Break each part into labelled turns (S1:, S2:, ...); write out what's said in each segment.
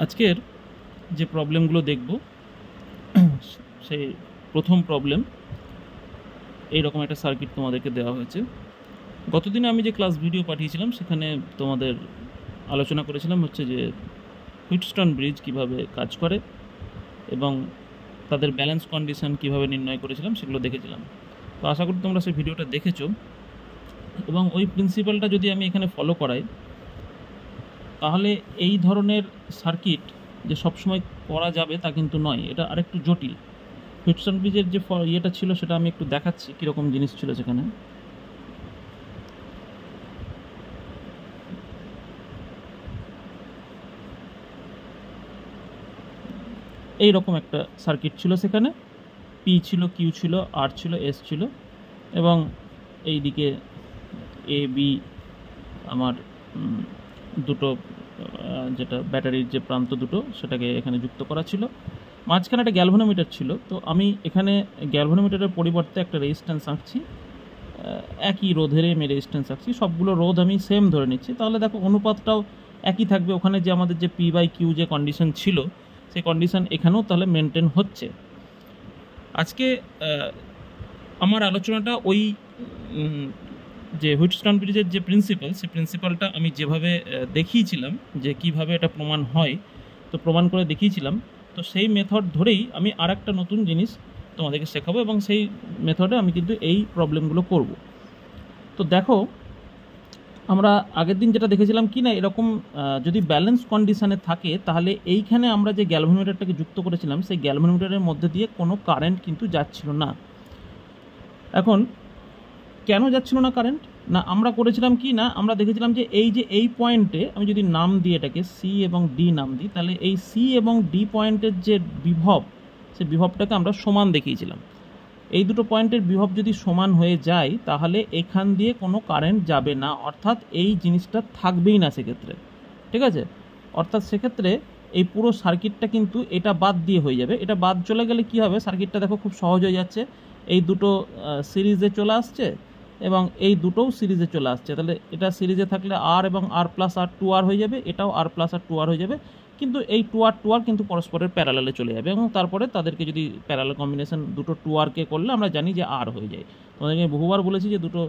S1: আজকের যে প্রবলেমগুলো দেখব সেই প্রথম প্রবলেম, এইরকম একটা সার্কিট তোমাদেরকে দেওয়া হয়েছে। গতদিনে আমি যে ক্লাস ভিডিও পাঠিয়েছিলাম সেখানে তোমাদের আলোচনা করেছিলাম হচ্ছে যে হুইটস্টোন ব্রিজ কিভাবে কাজ করে এবং তাদের ব্যালেন্স কন্ডিশন কিভাবে নির্ণয় করেছিলাম সেগুলো দেখেছিলাম। তো আশা করি তোমরা সেই ভিডিওটা দেখেছো এবং ওই প্রিন্সিপালটা যদি আমি এখানে ফলো করাই তাহলে এই ধরনের সার্কিট যে সবসময় করা যাবে তা কিন্তু নয়, এটা আরেকটু জটিল। হুইটস্টোন ব্রিজের যে ইয়েটা ছিল সেটা আমি একটু দেখাচ্ছি কীরকম জিনিস ছিল সেখানে। এইরকম একটা সার্কিট ছিল, সেখানে পি ছিল, কিউ ছিল, আর ছিল, এস ছিল এবং এই দিকে এ বি আমার দুটো যেটা ব্যাটারির যে প্রান্ত দুটো সেটাকে এখানে যুক্ত করা ছিল। মাঝখানে একটা গ্যালভানোমিটার ছিল। তো আমি এখানে গ্যালভানোমিটারের পরিবর্তে একটা রেজিস্ট্যান্স আঁকছি, একই রোধের আমি রেজিস্ট্যান্স আঁকছি। সবগুলো রোধ আমি সেম ধরে নিচ্ছি, তাহলে দেখো অনুপাতটাও একই থাকবে। ওখানে যে আমাদের যে পি বাই কিউ যে কন্ডিশন ছিল সেই কন্ডিশন এখানেও তাহলে মেনটেন হচ্ছে। আজকে আমার আলোচনাটা ওই যে হুইটস্টোন ব্রিজের যে প্রিন্সিপাল, সেই প্রিন্সিপালটা আমি যেভাবে দেখিয়েছিলাম যে কিভাবে এটা প্রমাণ হয়, তো প্রমাণ করে দেখিয়েছিলাম। তো সেই মেথড ধরেই আমি আর একটা নতুন জিনিস তোমাদেরকে শেখাবো এবং সেই মেথডে আমি কিন্তু এই প্রবলেমগুলো করব। তো দেখো, আমরা আগের দিন যেটা দেখেছিলাম কি না, এরকম যদি ব্যালেন্স কন্ডিশানে থাকে তাহলে এইখানে আমরা যে গ্যালভানোমিটারটাকে যুক্ত করেছিলাম সেই গ্যালভানোমিটারের মধ্যে দিয়ে কোনো কারেন্ট কিন্তু যাচ্ছিল না। এখন কেন যাচ্ছিল না কারেন্ট? না, আমরা করেছিলাম কি না, আমরা দেখেছিলাম যে এই পয়েন্টে আমি যদি নাম দিই এটাকে সি এবং ডি নাম দিই, তাহলে এই সি এবং ডি পয়েন্টের যে বিভব, সেই বিভবটাকে আমরা সমান দেখিয়েছিলাম। এই দুটো পয়েন্টের বিভব যদি সমান হয়ে যায় তাহলে এখান দিয়ে কোনো কারেন্ট যাবে না, অর্থাৎ এই জিনিসটা থাকবেই না সেক্ষেত্রে। ঠিক আছে? অর্থাৎ সেক্ষেত্রে এই পুরো সার্কিটটা কিন্তু এটা বাদ দিয়ে হয়ে যাবে। এটা বাদ চলে গেলে কি হবে, সার্কিটটা দেখো খুব সহজ হয়ে যাচ্ছে। এই দুটো সিরিজে চলে আসছে এবং এই দুটোও সিরিজে চলে আসছে। তাহলে এটা সিরিজে থাকলে আর এবং আর প্লাস আর টু আর হয়ে যাবে, এটাও আর প্লাস আর টু আর হয়ে যাবে। কিন্তু এই টু আর কিন্তু পরস্পরের প্যারালালে চলে যাবে এবং তারপরে তাদেরকে যদি প্যারালাল কম্বিনেশন দুটো টু আরকে করলে আমরা জানি যে আর হয়ে যায়। তোমাদেরকে বহুবার বলেছি যে দুটো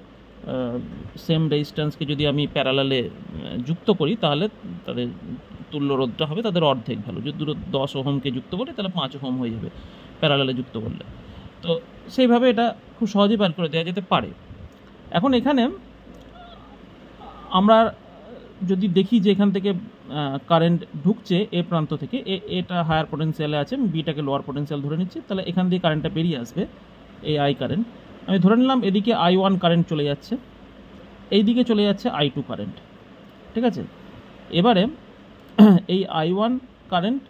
S1: সেম রেজিস্ট্যান্সকে যদি আমি প্যারালালে যুক্ত করি তাহলে তাদের তুল্য রোধটা হবে তাদের অর্ধেক ভ্যালু। যদি দুটো 10 ওহমকে যুক্ত করি তাহলে 5 ওহম হয়ে যাবে প্যারালালে যুক্ত করলে। তো সেইভাবে এটা খুব সহজেই বের করে দেওয়া যেতে পারে। এখন এখানে আমরা যদি দেখি যে এখান থেকে কারেন্ট ঢুকছে এ প্রান্ত থেকে, এটা হায়ার পোটেনশিয়ালে আছে, আমি বিটাকে লোয়ার পোটেনশিয়াল ধরে নিচ্ছি, তাহলে এখান দিয়ে কারেন্টটা বেরিয়ে আসবে, এই আই কারেন্ট। আমি ধরে নিলাম এদিকে I1 কারেন্ট চলে যাচ্ছে, এই দিকে চলে যাচ্ছে I2 কারেন্ট। ঠিক আছে? এবারে এই I1 কারেন্ট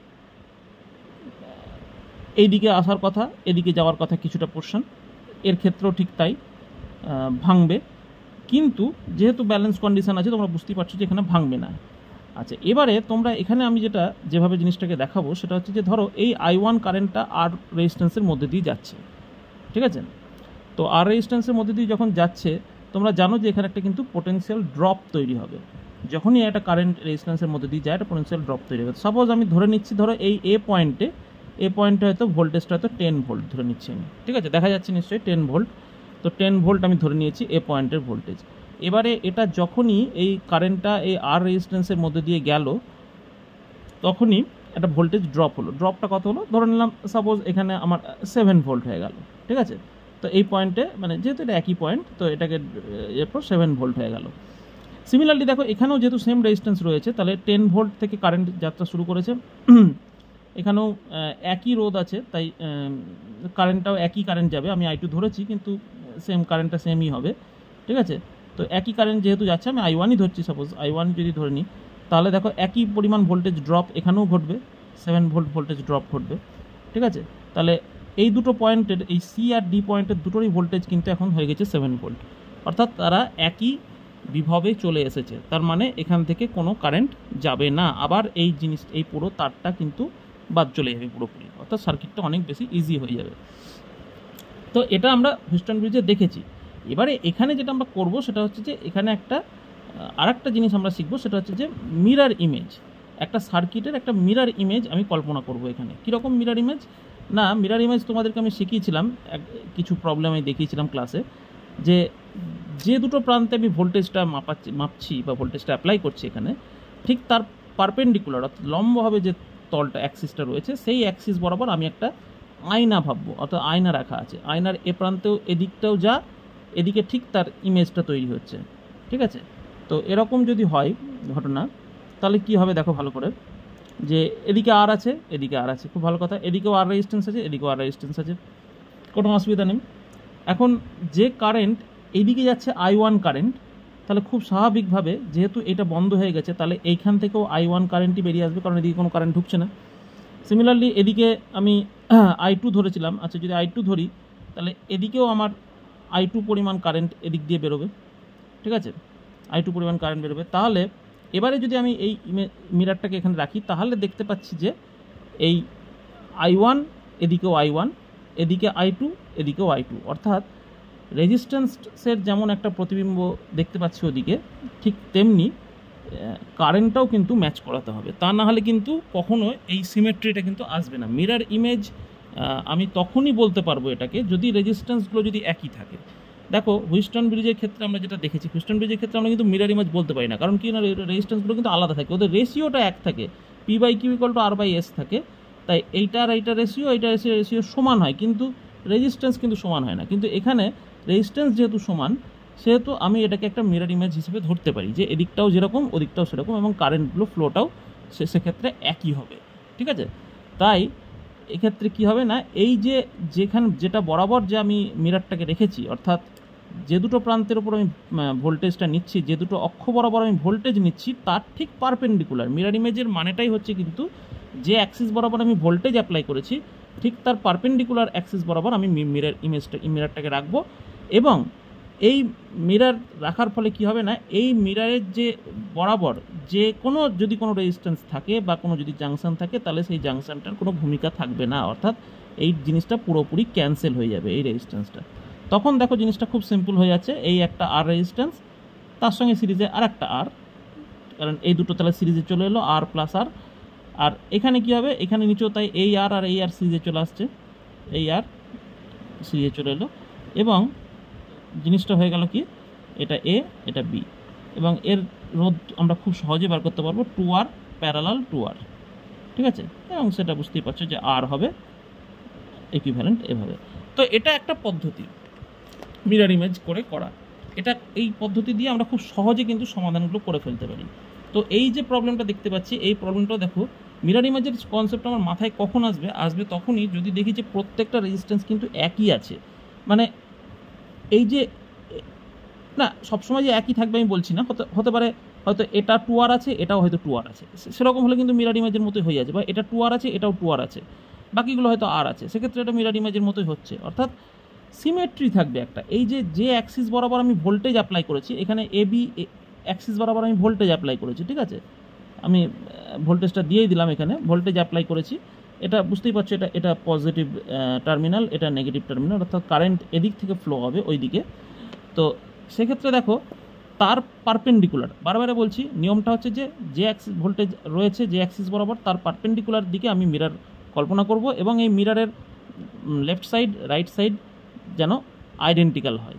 S1: এই দিকে আসার কথা, এদিকে যাওয়ার কথা কিছুটা পোর্শন, এর ক্ষেত্রেও ঠিক তাই ভাঙবে, কিন্তু যেহেতু ব্যালেন্স কন্ডিশন আছে তোমরা বুঝতেই পারছো যে এখানে ভাঙবে না। আচ্ছা, এবারে তোমরা এখানে আমি যেভাবে জিনিসটাকে দেখাবো সেটা হচ্ছে যে ধরো এই I1 কারেন্টটা আর রেজিস্ট্যান্সের মধ্যে দিয়ে যাচ্ছে। ঠিক আছে? তো আর রেজিস্ট্যান্সের মধ্যে দিয়ে যখন যাচ্ছে তোমরা জানো যে এখানে একটা কিন্তু পোটেনশিয়াল ড্রপ তৈরি হবে। যখনই একটা কারেন্ট রেজিস্ট্যান্সের মধ্যে দিয়ে যায় একটা পোটেনশিয়াল ড্রপ তৈরি হবে। সাপোজ আমি ধরে নিচ্ছি, ধরো এই এ পয়েন্টে হয়তো ভোল্টেজটা হয়তো 10 ভোল্ট ধরে নিচ্ছি আমি। ঠিক আছে? দেখা যাচ্ছে নিশ্চয়ই 10 ভোল্ট। তো 10 ভোল্ট আমি ধরে নিয়েছি এ পয়েন্টের ভোল্টেজ। এবারে এটা যখনই এই কারেন্টটা এই আর রেজিস্ট্যান্সের মধ্যে দিয়ে গেল তখনই একটা ভোল্টেজ ড্রপ হলো। ড্রপটা কত হলো? ধরে নিলাম সাপোজ এখানে আমার 7 ভোল্ট হয়ে গেল। ঠিক আছে? তো এই পয়েন্টে মানে যেহেতু এটা একই পয়েন্ট, তো এটাকে এরপর 7 ভোল্ট হয়ে গেল। সিমিলারলি দেখো এখানেও যেহেতু সেম রেজিস্ট্যান্স রয়েছে তাহলে 10 ভোল্ট থেকে কারেন্ট যাত্রা শুরু করেছে। এখানেও একই রোধ আছে, তাই কারেন্টটাও একই কারেন্ট যাবে। আমি I2 ধরেছি কিন্তু সেম কারেন্টটা সেমই হবে। ঠিক আছে? তো একই কারেন্ট যেহেতু যাচ্ছে আমি I1ই ধরছি, সাপোজ I1 যদি ধরে নিই, তাহলে দেখো একই পরিমাণ ভোল্টেজ ড্রপ এখানেও ঘটবে, 7 ভোল্ট ভোল্টেজ ড্রপ ঘটবে। ঠিক আছে? তাহলে এই দুটো পয়েন্টের, এই সি আর ডি পয়েন্টের দুটোরই ভোল্টেজ কিন্তু এখন হয়ে গেছে 7 ভোল্ট, অর্থাৎ তারা একই বিভবে চলে এসেছে। তার মানে এখান থেকে কোনো কারেন্ট যাবে না। আবার এই পুরো তারটা কিন্তু বাদ চলে যাবে পুরোপুরি, অর্থাৎ সার্কিটটা অনেক বেশি ইজি হয়ে যাবে। তো এটা আমরা হুইটস্টোন ব্রিজে দেখেছি। এবারে এখানে যেটা আমরা করব সেটা হচ্ছে যে এখানে আরেকটা জিনিস আমরা শিখবো, সেটা হচ্ছে যে মিরর ইমেজ। একটা সার্কিটের একটা মিরার ইমেজ আমি কল্পনা করব এখানে। কীরকম মিরার ইমেজ? না, মিরার ইমেজ তোমাদেরকে আমি শিখিয়েছিলাম, কিছু প্রবলেম আমি দেখিয়েছিলাম ক্লাসে, যে দুটো প্রান্তে আমি ভোল্টেজটা মাপছি বা ভোল্টেজটা অ্যাপ্লাই করছি এখানে, ঠিক তার পারপেন্ডিকুলার অর্থাৎ লম্বভাবে যে তলটা অ্যাক্সিসটা রয়েছে, সেই অ্যাক্সিস বরাবর আমি একটা আয়না ভাববো, অর্থাৎ আয়না রাখা আছে। আয়নার এ প্রান্তেও এদিকটাও যা, এদিকে ঠিক তার ইমেজটা তৈরি হচ্ছে, ঠিক আছে? তো এরকম যদি হয় ঘটনা, তাহলে কি হবে দেখো ভালো করে, যে এদিকে আর আছে, এদিকে আর আছে, খুব ভালো কথা, এদিকেও আর রেজিস্ট্যান্স আছে, এদিকেও আর রেজিস্ট্যান্স আছে, কোনো অসুবিধা নেই। এখন যে কারেন্ট এইদিকে যাচ্ছে I1 কারেন্ট, তাহলে খুব স্বাভাবিকভাবে যেহেতু এটা বন্ধ হয়ে গেছে, তাহলে এইখান থেকেও I1 কারেন্টই বেরিয়ে আসবে, কারণ এদিকে কোনো কারেন্ট ঢুকছে না। সিমিলারলি এদিকে আমি I2 ধরেছিলাম, আচ্ছা যদি I2 ধরি, তাহলে এদিকেও আমার I2 পরিমাণ কারেন্ট এদিক দিয়ে বেরোবে, ঠিক আছে? I2 পরিমাণ কারেন্ট বেরোবে। তাহলে এবারে যদি আমি এই মিরারটাকে এখানে রাখি, তাহলে দেখতে পাচ্ছি যে এই I1 এদিকেও I1, এদিকে I2 এদিকেও I2, অর্থাৎ রেজিস্ট্যান্সের যেমন একটা প্রতিবিম্ব দেখতে পাচ্ছি ওদিকে, ঠিক তেমনি কারেন্টটাও কিন্তু ম্যাচ করাতে হবে, তা না হলে কিন্তু কখনো এই সিমেট্রিটা কিন্তু আসবে না। মিরার ইমেজ আমি তখনই বলতে পারবো এটাকে যদি রেজিস্ট্যান্সগুলো যদি একই থাকে। দেখো হুইস্টন ব্রিজের ক্ষেত্রে আমরা যেটা দেখেছি, হুইস্টন ব্রিজের ক্ষেত্রে আমরা কিন্তু মিরার ইমেজ বলতে পারি না, কারণ কি না, রেজিস্ট্যান্সগুলো কিন্তু আলাদা থাকে, ওদের রেশিওটা এক থাকে, P/Q = R/S থাকে, তাই এইটা আর এইটা রেশিও, এইটা রেশিও সমান হয়, কিন্তু রেজিস্ট্যান্স কিন্তু সমান হয় না। কিন্তু এখানে রেজিস্ট্যান্স যেহেতু সমান, সেহেতু আমি এটাকে একটা মিরার ইমেজ হিসেবে ধরতে পারি, যে এদিকটাও যেরকম ওদিকটাও সেরকম, এবং কারেন্টগুলো ফ্লোটাও সেক্ষেত্রে একই হবে, ঠিক আছে? তাই এক্ষেত্রে কি হবে না, এই যেটা বরাবর যে আমি মিরারটাকে রেখেছি, অর্থাৎ যে দুটো প্রান্তের উপর আমি ভোল্টেজটা নিচ্ছি, যে দুটো অক্ষ বরাবর আমি ভোল্টেজ নিচ্ছি, তার ঠিক পারপেন্ডিকুলার। মিরার ইমেজের মানেটাই হচ্ছে কিন্তু যে অ্যাক্সিস বরাবর আমি ভোল্টেজ অ্যাপ্লাই করেছি, ঠিক তার পারপেন্ডিকুলার অ্যাক্সিস বরাবর আমি মিরারটাকে রাখবো। এবং এই মিরার রাখার ফলে কি হবে না, এই মিরারের যে বরাবর যে যদি কোনো রেজিস্ট্যান্স থাকে বা কোনো যদি জাংশন থাকে, তাহলে সেই জাংশনটার কোনো ভূমিকা থাকবে না, অর্থাৎ এই জিনিসটা পুরোপুরি ক্যান্সেল হয়ে যাবে এই রেজিস্ট্যান্সটা। তখন দেখো জিনিসটা খুব সিম্পল হয়ে যাচ্ছে, এই একটা আর রেজিস্ট্যান্স, তার সঙ্গে সিরিজে আর একটা আর, কারণ এই দুটো তাহলে সিরিজে চলে এলো আর প্লাস আর। আর এখানে কি হবে, এখানে নিচেও তাই এই আর আর এই আর সিরিজে চলে আসছে, এই আর সিরিজে চলে এলো, এবং জিনিসটা হয়ে গেল কি, এটা এ এটা বি, এবং এর রোধ আমরা খুব সহজে বার করতে পারবো 2R প্যারালাল 2R, ঠিক আছে? এবং সেটা বুঝতেই পারছো যে আর হবে ইকুইভ্যালেন্ট এভাবে। তো এটা একটা পদ্ধতি মিরার ইমেজ করে করা, এই পদ্ধতি দিয়ে আমরা খুব সহজে কিন্তু সমাধানগুলো করে ফেলতে পারি। তো এই যে প্রবলেমটা দেখতে পাচ্ছি, এই প্রবলেমটা দেখো, মিরার ইমেজের কনসেপ্ট আমার মাথায় কখন আসবে তখনই যদি দেখি যে প্রত্যেকটা রেজিস্ট্যান্স কিন্তু একই আছে। মানে এই যে না, সবসময় যে একই থাকবে আমি বলছি না, হতে পারে হয়তো এটা 2R আছে, এটাও হয়তো 2R আছে, সেরকম হলে কিন্তু মিরার ইমেজের মতোই হয়ে যাচ্ছে, বা এটা 2R আছে, এটাও 2R আছে, বাকিগুলো হয়তো আর আছে, সেক্ষেত্রে এটা মিরার ইমেজের মতোই হচ্ছে, অর্থাৎ সিমেট্রি থাকবে একটা। এই যে অ্যাক্সিস বরাবর আমি ভোল্টেজ অ্যাপ্লাই করেছি, এখানে AB অ্যাক্সিস বরাবর আমি ভোল্টেজ অ্যাপ্লাই করেছি, ঠিক আছে? আমি ভোল্টেজটা দিয়েই দিলাম, এখানে ভোল্টেজ অ্যাপ্লাই করেছি, এটা বুঝতেই পারছো, এটা পজিটিভ টার্মিনাল, এটা নেগেটিভ টার্মিনাল, অর্থাৎ কারেন্ট এদিক থেকে ফ্লো হবে ওই দিকে। তো সেক্ষেত্রে দেখো তার পারপেন্ডিকুলার, বারবারে বলছি নিয়মটা হচ্ছে যে অ্যাক্সিস ভোল্টেজ রয়েছে যে অ্যাক্সিস বরাবর, তার পারপেন্ডিকুলার দিকে আমি মিরার কল্পনা করব, এবং এই মিরারের লেফট সাইড রাইট সাইড যেন আইডেন্টিক্যাল হয়,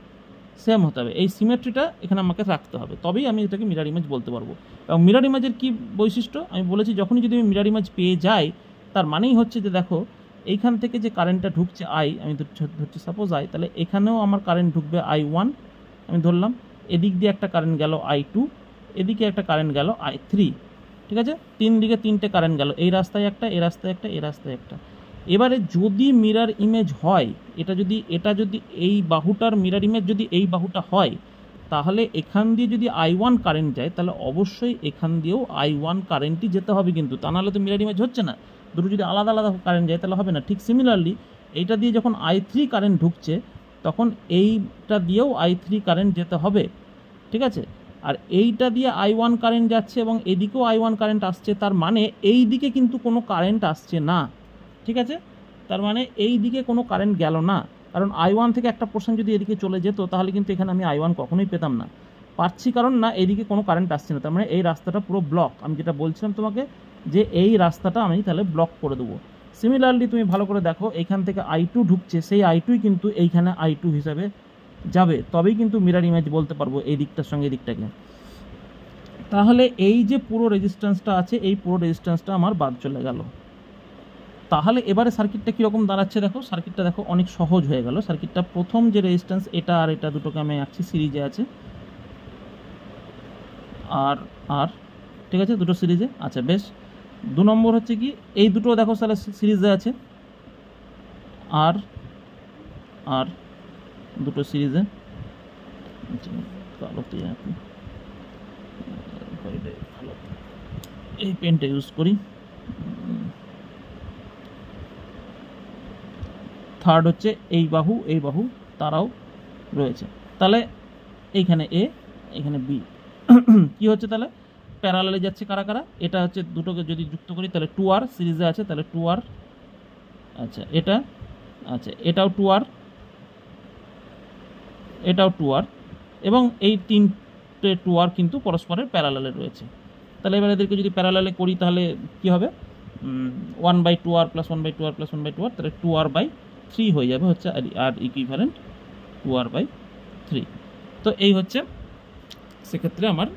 S1: সেম হতে হবে। এই সিমেট্রিটা এখানে আমাকে রাখতে হবে, তবেই আমি এটাকে মিরার ইমেজ বলতে পারবো। এবং মিরার ইমেজের কী বৈশিষ্ট্য আমি বলেছি, যখনই যদি আমি মিরার ইমেজ পেয়ে যাই, তার মানেই হচ্ছে যে দেখো এইখান থেকে যে কারেন্টটা ঢুকছে আমি ধরছি সাপোজ তাহলে এখানেও আমার কারেন্ট ঢুকবে I1, আমি ধরলাম, এদিক দিয়ে একটা কারেন্ট গেল I2, এদিকে একটা কারেন্ট গেল I3, ঠিক আছে? তিন দিকে তিনটে কারেন্ট গেল, এই রাস্তায় একটা, এই রাস্তায় একটা, এই রাস্তায় একটা। এবারে যদি মিরার ইমেজ হয়, এটা যদি এই বাহুটার মিরার ইমেজ যদি এই বাহুটা হয়, তাহলে এখান দিয়ে যদি I1 কারেন্ট যায়, তাহলে অবশ্যই এখান দিয়েও I1 কারেন্টই যেতে হবে, কিন্তু তা নাহলে তো মিরার ইমেজ হচ্ছে না। দুটো যদি আলাদা আলাদা কারেন্ট যায় তাহলে হবে না। ঠিক সিমিলারলি এইটা দিয়ে যখন I3 কারেন্ট ঢুকছে, তখন এইটা দিয়েও I3 কারেন্ট যেতে হবে, ঠিক আছে? আর এইটা দিয়ে I1 কারেন্ট যাচ্ছে এবং এদিকেও I1 কারেন্ট আসছে, তার মানে এই দিকে কিন্তু কোনো কারেন্ট আসছে না, ঠিক আছে? তার মানে এই দিকে কোনো কারেন্ট গেল না, কারণ I1 থেকে একটা পোর্শন যদি এদিকে চলে যেত, তাহলে কিন্তু এখানে আমি I1 কখনোই পেতাম না, পাচ্ছি কারণ না এদিকে কোনো কারেন্ট আসছে না, তার মানে এই রাস্তাটা পুরো ব্লক। আমি যেটা বলছিলাম তোমাকে, যে এই রাস্তাটা আমি তাহলে ব্লক করে দেবো। সিমিলারলি তুমি ভালো করে দেখো, এইখান থেকে I2 ঢুকছে, সেই I2 কিন্তু এইখানে I2 হিসাবে যাবে, তবেই কিন্তু মিরর ইমেজ বলতে পারবো এই দিকটার সঙ্গে এই দিকটাকে। তাহলে এই যে পুরো রেজিস্ট্যান্সটা আছে, এই পুরো রেজিস্ট্যান্সটা আমার বাদ চলে গেল। তাহলে এবারে সার্কিটটা কীরকম দাঁড়াচ্ছে দেখো, সার্কিটটা দেখো অনেক সহজ হয়ে গেল। সার্কিটটা প্রথম যে রেজিস্ট্যান্স এটা আর এটা দুটোকে আমি আঁকছি, সিরিজে আছে, আর ঠিক আছে, দুটো সিরিজে আচ্ছা বেশ। 2 নম্বর হচ্ছে কি, এই দুটো দেখো তাহলে সিরিজে আছে, আর দুটো সিরিজে। কালোতে আঁকি, ভালো এই পেনটা ইউজ করি। থার্ড হচ্ছে এই বাহু তারাও রয়েছে। তাহলে এইখানে এ, এখানে বি কি হচ্ছে তাহলে প্যারালালে যাচ্ছে কারা কারা, এটা হচ্ছে দুটোকে যদি যুক্ত করি তাহলে 2R সিরিজে আছে, তাহলে 2R, আচ্ছা এটা, আচ্ছা এটাও 2R, এটাও 2R, এবং এই 3টে 2R কিন্তু পরস্পরের প্যারালালে রয়েছে। তাহলে এবার এদেরকে যদি প্যারালালে করি তাহলে কি হবে, 1/2R + 1/2R + 1/2R, তাহলে 2R/3 হয়ে যাবে হচ্ছে আর ইকুইভ্যালেন্ট 2R/3। তো এই হচ্ছে সেক্ষেত্রে আমার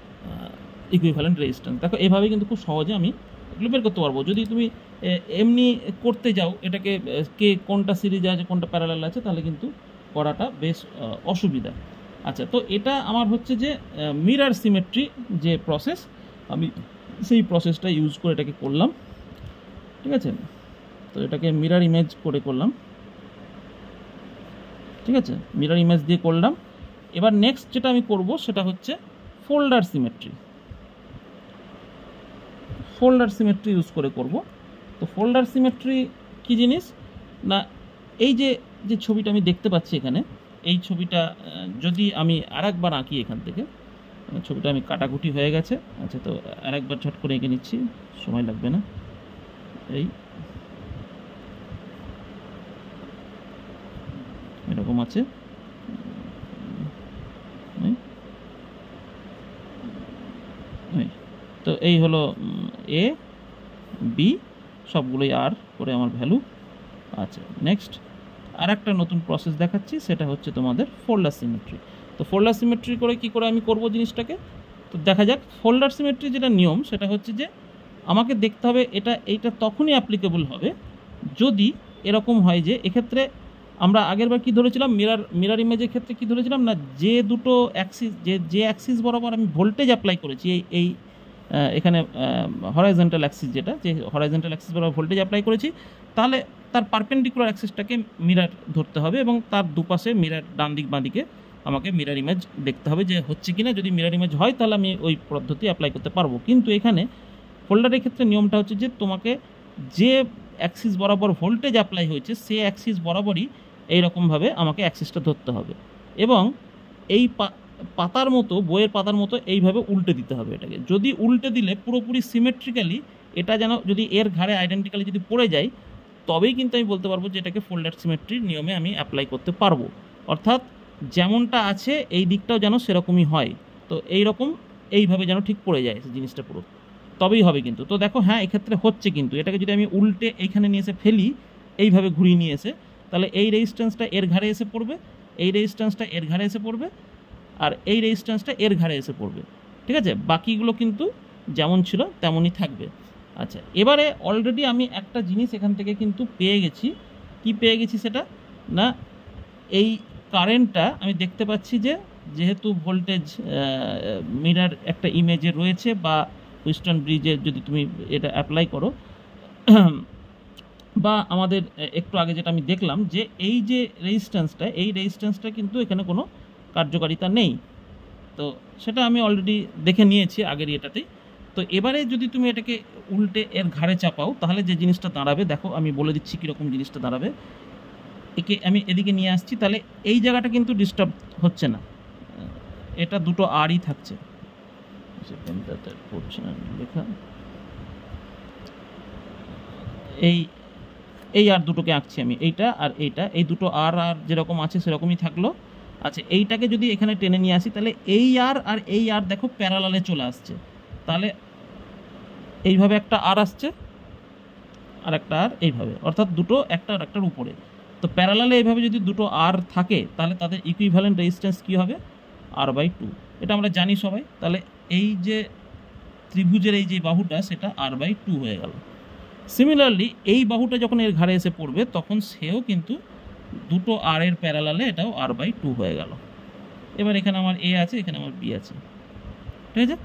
S1: ইকুইভ্যালেন্ট রেজিস্ট্যান্স। দেখো এভাবে কিন্তু খুব সহজে আমি এগুলো বের করতে পারবো। যদি তুমি এমনি করতে যাও এটাকে, কে কোনটা সিরিজে আছে কোনটা প্যারালাল আছে, তাহলে কিন্তু করাটা বেশ অসুবিধা। আচ্ছা, তো এটা আমার হচ্ছে যে মিরর সিমেট্রি যে প্রসেস, আমি সেই প্রসেসটা ইউজ করে এটাকে করলাম, ঠিক আছে। তো এটাকে মিরর ইমেজ করে করলাম, ঠিক আছে, মিরর ইমেজ দিয়ে করলাম। এবার নেক্সট যেটা আমি করব সেটা হচ্ছে folder symmetry. Folder symmetry use করে করব। তো ফোল্ডার সিমেট্রি কী জিনিস না, এই যে যে ছবিটা আমি দেখতে পাচ্ছি এখানে, এই ছবিটা যদি আমি আরেকবার আঁকি এখান থেকে, ছবিটা আমি কাটাকুটি হয়ে গেছে, আচ্ছা তো আরেকবার ঝট করে এঁকে নিচ্ছি, সময় লাগবে না। এই এরকম আছে, তো এই হলো এ বি, সবগুলোই আর করে আমার ভ্যালু। আচ্ছা নেক্সট আর একটা নতুন প্রসেস দেখাচ্ছি, সেটা হচ্ছে তোমাদের ফোল্ডার সিমেট্রি। তো ফোল্ডার সিমেট্রি করে কি করে আমি করব জিনিসটাকে, তো দেখা যাক। ফোল্ডার সিমেট্রি যেটা নিয়ম সেটা হচ্ছে যে আমাকে দেখতে হবে এইটা তখনই অ্যাপ্লিকেবল হবে যদি এরকম হয় যে এক্ষেত্রে আমরা আগেরবার কি ধরেছিলাম, মিরর ইমেজের ক্ষেত্রে কি ধরেছিলাম না, যে দুটো অ্যাক্সিস, যে অ্যাক্সিস বরাবর আমি ভোল্টেজ অ্যাপ্লাই করেছি, এই এখানে হরাইজন্টাল অ্যাক্সিস, যেটা যে হরাইজন্টাল অ্যাক্সিস বরাবর ভোল্টেজ অ্যাপ্লাই করেছি, তাহলে তার পারপেন্ডিকুলার অ্যাক্সিসটাকে মিরর ধরতে হবে এবং তার দুপাশে মিরর, ডান দিক বাঁ দিকে আমাকে মিরর ইমেজ দেখতে হবে যে হচ্ছে কিনা। যদি মিরর ইমেজ হয় তাহলে আমি ওই পদ্ধতি অ্যাপ্লাই করতে পারবো। কিন্তু এখানে ফোল্ডারের ক্ষেত্রে নিয়মটা হচ্ছে যে তোমাকে যে অ্যাক্সিস বরাবর ভোল্টেজ অ্যাপ্লাই হয়েছে সে অ্যাক্সিস বরাবরই এইরকমভাবে আমাকে অ্যাক্সিসটা ধরতে হবে এবং এই পাতার মতো, বইয়ের পাতার মতো এইভাবে উল্টে দিতে হবে এটাকে। যদি উল্টে দিলে পুরোপুরি সিমেট্রিক্যালি এটা যেন যদি এর ঘাড়ে আইডেন্টিক্যালি যদি পড়ে যায়, তবেই কিন্তু আমি বলতে পারবো যে এটাকে ফোল্ডার সিমেট্রির নিয়মে আমি অ্যাপ্লাই করতে পারবো। অর্থাৎ যেমনটা আছে এই দিকটাও যেন সেরকমই হয়, তো এইভাবে যেন ঠিক পড়ে যায় জিনিসটা পুরো, তবেই হবে কিন্তু। তো দেখো হ্যাঁ এক্ষেত্রে হচ্ছে, কিন্তু এটাকে যদি আমি উল্টে এইখানে নিয়ে এসে ফেলি, এইভাবে ঘুরিয়ে নিয়ে এসে, তাহলে এই রেজিস্ট্যান্সটা এর ঘাড়ে এসে পড়বে, এই রেজিস্ট্যান্সটা এর ঘাড়ে এসে পড়বে, আর এই রেজিস্ট্যান্সটা এর ঘাড়ে এসে পড়বে, ঠিক আছে। বাকিগুলো কিন্তু যেমন ছিল তেমনই থাকবে। আচ্ছা, এবারে অলরেডি আমি একটা জিনিস এখান থেকে কিন্তু পেয়ে গেছি। কি পেয়ে গেছি সেটা না, এই কারেন্টটা আমি দেখতে পাচ্ছি যে যেহেতু ভোল্টেজ মিরর একটা ইমেজে রয়েছে, বা হুইস্টন ব্রিজে যদি তুমি এটা অ্যাপ্লাই করো, বা আমাদের একটু আগে যেটা আমি দেখলাম যে এই যে রেজিস্ট্যান্সটা কিন্তু এখানে কোনো কার্যকারিতা নেই, তো সেটা আমি অলরেডি দেখে নিয়েছি আগের এটাতেই। তো এবারে যদি তুমি এটাকে উল্টে এর ঘাড়ে চাপাও, তাহলে যে জিনিসটা দাঁড়াবে, দেখো আমি বলে দিচ্ছি কীরকম জিনিসটা দাঁড়াবে। একে আমি এদিকে নিয়ে আসছি, তাহলে এই জায়গাটা কিন্তু ডিস্টার্ব হচ্ছে না, এটা দুটো আরই থাকছে, পড়ছে না লেখা, এই আর দুটোকে আঁকছি আমি, এইটা আর এইটা, এই দুটো আর যেরকম আছে সেরকমই থাকলো। আচ্ছা, এইটাকে যদি এখানে টেনে নিয়ে আসি, তাহলে এই আর এই আর দেখো প্যারালালে চলে আসছে, তাহলে এইভাবে একটা আর আসছে আর একটা আর এইভাবে, অর্থাৎ দুটো একটা আর একটার উপরে। তো প্যারালালে এইভাবে যদি দুটো আর থাকে তাহলে তাদের ইকুইভ্যালেন্ট রেজিস্ট্যান্স কী হবে? R/2। এটা আমরা জানি সবাই। তাহলে এই যে ত্রিভুজের এই যে বাহুটা সেটা R/2 হয়ে গেল। সিমিলারলি এই বাহুটা যখন এর ঘাড়ে এসে পড়বে তখন সেও কিন্তু দুটো আর এর প্যারালালে এটাও R/2 হয়ে গেল। এবার এখানে আমার এ আছে, এখানে আমার বি আছে, ঠিক আছে?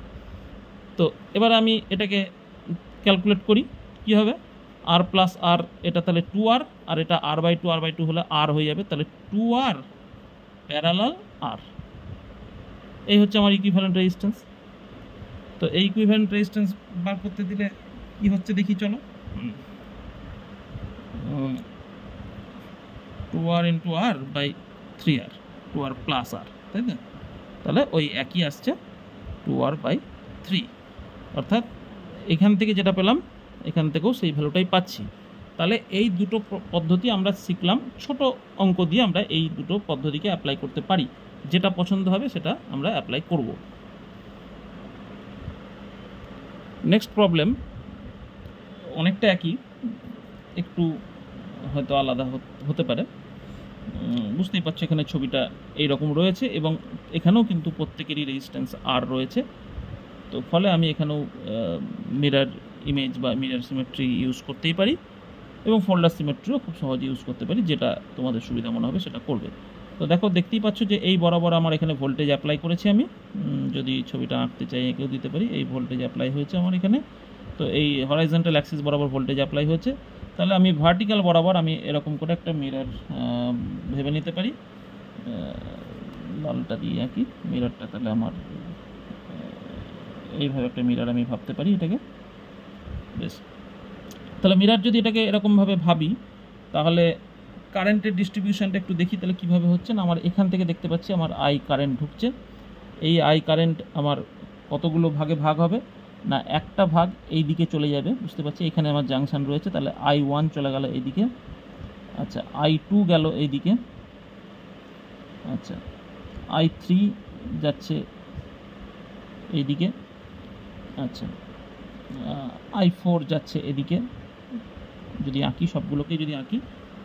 S1: তো এবার আমি এটাকে ক্যালকুলেট করি, কি হবে? আর প্লাস আর, এটা তাহলে 2R, আর এটা R/2 হলে আর হয়ে যাবে, তাহলে 2R প্যারালাল আর। এই হচ্ছে আমার ইকুইভ্যালেন্ট রেজিস্ট্যান্স। তো এই ইকুইভ্যালেন্ট রেজিস্ট্যান্স বার করতে দিলে কি হচ্ছে দেখি চলো। 2R into R by 3R, 2R plus R, তাই না? তাহলে ওই একই আসছে 2R/3, অর্থাৎ এখান থেকে যেটা পেলাম এখান থেকেও সেই ভ্যালুটাই পাচ্ছি। তাহলে এই দুটো পদ্ধতি আমরা শিখলাম, ছোট অঙ্ক দিয়ে আমরা এই দুটো পদ্ধতিকে অ্যাপ্লাই করতে পারি, যেটা পছন্দ হবে সেটা আমরা অ্যাপ্লাই করব। নেক্সট প্রবলেম অনেকটা একই, একটু হয়তো আলাদা হতে পারে। বুঝতেই পারছো এখানে ছবিটা এইরকম রয়েছে এবং এখানেও কিন্তু প্রত্যেকেরই রেজিস্ট্যান্স আর রয়েছে। তো ফলে আমি এখানেও মিরর ইমেজ বা মিরর সিমেট্রি ইউজ করতেই পারি এবং ফোল্ডার সিমেট্রিও খুব সহজে ইউজ করতে পারি, যেটা তোমাদের সুবিধা মনে হবে সেটা করবে। তো দেখো, দেখতেই পাচ্ছ যে এই বরাবর আমার এখানে ভোল্টেজ অ্যাপ্লাই করেছি আমি। যদি ছবিটা আঁকতে চাই এঁকেও দিতে পারি। এই ভোল্টেজ অ্যাপ্লাই হয়েছে আমার এখানে। তো এই হরাইজন্টাল অ্যাক্সিস বরাবর ভোল্টেজ অ্যাপ্লাই হয়েছে। তাহলে আমি ভার্টিক্যাল বরাবর আমি এরকম করে একটা মিরর ভেবে নিতে পারি। লালটা দিয়ে আঁকি মিররটা, তাহলে আমার এইভাবে একটা মিরর আমি ভাবতে পারি এটাকে। বেশ, তাহলে মিরর যদি এটাকে এরকমভাবে ভাবি তাহলে কারেন্টের ডিস্ট্রিবিউশনটা একটু দেখি তাহলে কীভাবে হচ্ছে না। আমার এখান থেকে দেখতে পাচ্ছি আমার আই কারেন্ট ঢুকছে। এই আই কারেন্ট আমার কতগুলো ভাগে ভাগ হবে না, একটা ভাগ এই দিকে চলে যাবে, বুঝতে পারছি এখানে আমার জাংশন রয়েছে, তাহলে I1 চলে গেল এইদিকে। আচ্ছা, I2 গেল এইদিকে। আচ্ছা, I3 যাচ্ছে এইদিকে। আচ্ছা, I4 যাচ্ছে এদিকে। যদি আঁকি সবগুলোকে যদি আঁকি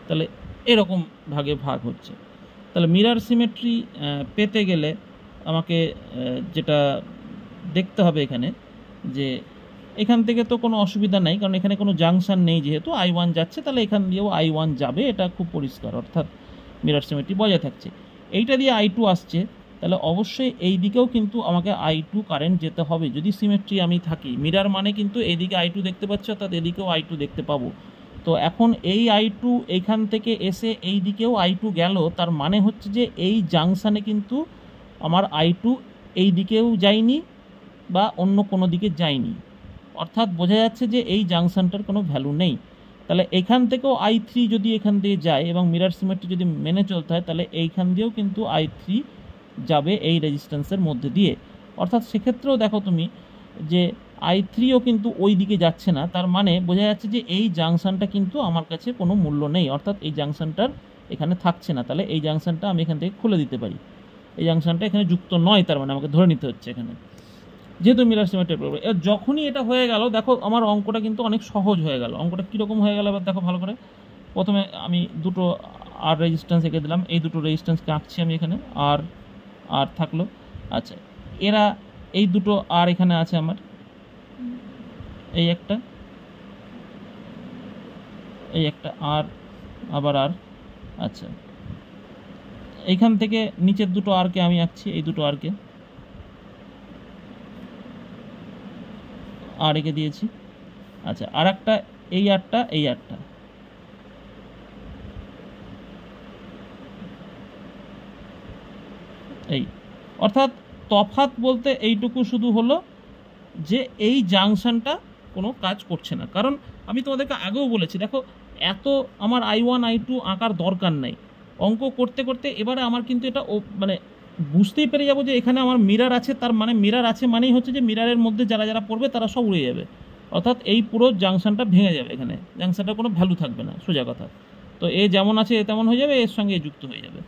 S1: তাহলে এরকম ভাগে ভাগ হচ্ছে। তাহলে মিরর সিমেট্রি পেতে গেলে আমাকে যেটা দেখতে হবে এখানে, যে এখান থেকে তো কোনো অসুবিধা নাই, কারণ এখানে কোনো জাংশন নেই, যেহেতু I1 যাচ্ছে তাহলে এখান দিয়েও I1 যাবে, এটা খুব পরিষ্কার, অর্থাৎ মিরর সিমেট্রি বজায় থাকছে। এইটা দিয়ে I2 আসছে, তাহলে অবশ্যই এই দিকেও কিন্তু আমাকে I2 কারেন্ট যেতে হবে যদি সিমেট্রি আমি থাকি। মিরর মানে কিন্তু এইদিকে I2 দেখতে পাচ্ছ, অর্থাৎ এদিকেও I2 দেখতে পাবো। তো এখন এই I2 এইখান থেকে এসে এই দিকেও I2 গেল, তার মানে হচ্ছে যে এই জাংশানে কিন্তু আমার I2 এই দিকেও যায়নি বা অন্য কোনো দিকে যায়নি, অর্থাৎ বোঝা যাচ্ছে যে এই জাংশনটার কোনো ভ্যালু নেই। তাহলে এখান থেকেও I3 যদি এখান দিয়ে যায় এবং মিরর সিমেট্রি যদি মেনে চলতে হয় তাহলে এইখান দিয়েও কিন্তু I3 যাবে এই রেজিস্ট্যান্সের মধ্যে দিয়ে, অর্থাৎ সেক্ষেত্রেও দেখো তুমি যে I3ও কিন্তু ওই দিকে যাচ্ছে না, তার মানে বোঝা যাচ্ছে যে এই জাংশনটা কিন্তু আমার কাছে কোনো মূল্য নেই, অর্থাৎ এই জাংশনটার এখানে থাকছে না। তাহলে এই জাংশনটা আমি এখান থেকে খুলে দিতে পারি, এই জাংশনটা এখানে যুক্ত নয়, তার মানে আমাকে ধরে নিতে হচ্ছে এখানে, যেহেতু মিরর সিমেট্রি প্রবলেম। এবার যখনই এটা হয়ে গেল দেখো আমার অঙ্কটা কিন্তু অনেক সহজ হয়ে গেল। অঙ্কটা কীরকম হয়ে গেল এবার দেখো ভালো করে। প্রথমে আমি দুটো আর রেজিস্ট্যান্স এঁকে দিলাম, এই দুটো রেজিস্ট্যান্সকে আঁকছি আমি এখানে, আর আর থাকলো। আচ্ছা, এরা এই দুটো আর এখানে আছে আমার, এই একটা, এই একটা আর, আবার আর। আচ্ছা, এইখান থেকে নিচের দুটো আরকে আমি আঁকছি, এই দুটো আরকে আর এঁকে দিয়েছি। আচ্ছা, আর একটা এই আরটা, এই আরটা, এই, অর্থাৎ তফাৎ বলতে এইটুকু শুধু হলো যে এই জাংশনটা কোনো কাজ করছে না। কারণ আমি তোমাদেরকে আগেও বলেছি, দেখো এত আমার I1 I2 আঁকার দরকার নাই, অঙ্ক করতে করতে এবারে আমার কিন্তু এটা মানে বুঝতেই পেরে যাবো যে এখানে আমার মিরর আছে, তার মানে মিরর আছে মানেই হচ্ছে যে মিররের মধ্যে যারা যারা পড়বে তারা সব উড়ে যাবে, অর্থাৎ এই পুরো জাংশনটা ভেঙে যাবে, এখানে জাংশনটা কোনো ভ্যালু থাকবে না, সোজা কথা। তো এ যেমন আছে এ তেমন হয়ে যাবে, এর সঙ্গে যুক্ত হয়ে যাবে।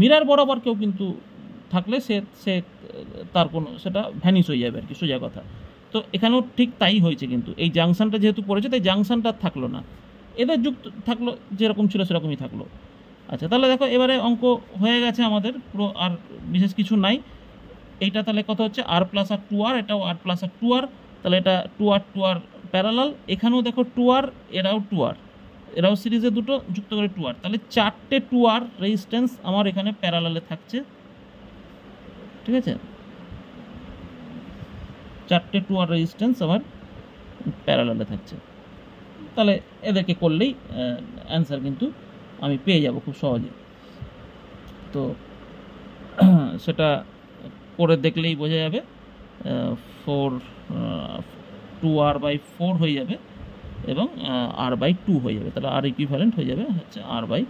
S1: মিরর বরাবর কেউ কিন্তু থাকলে সে তার কোনো সেটা ভ্যানিশ হয়ে যাবে আর কি, সোজা কথা। তো এখানেও ঠিক তাই হয়েছে, কিন্তু এই জাংশনটা যেহেতু পড়েছে তাই জাংশনটা আর থাকলো না, এদের যুক্ত থাকলো যেরকম ছিল সেরকমই থাকলো। আচ্ছা, তাহলে দেখো এবারে অঙ্ক হয়ে গেছে আমাদের পুরো, আর বিশেষ কিছু নাই। এইটা তাহলে কত হচ্ছে আর প্লাস আর টু আর, এটাও আর প্লাস আর টু আর, তাহলে এটা টু আর প্যারালাল, এখানেও দেখো টু আর, এরাও টু আর, এরাও সিরিজে দুটো যুক্ত করে টু আর, তাহলে চারটে টু আর রেজিস্ট্যান্স আমার এখানে প্যারালালে থাকছে, ঠিক আছে, চারটে টু আর রেজিস্ট্যান্স আমার প্যারালালে থাকছে। তাহলে এদেরকে করলেই অ্যান্সার কিন্তু আমি পেয়ে যাব খুব সহজে। তো সেটা করে দেখলেই বোঝা যাবে, ফোর টু আর বাই ফোর হয়ে যাবে এবং আর বাই টু হয়ে যাবে, তাহলে আর ইকুইভ্যালেন্ট হয়ে যাবে হচ্ছে আর বাই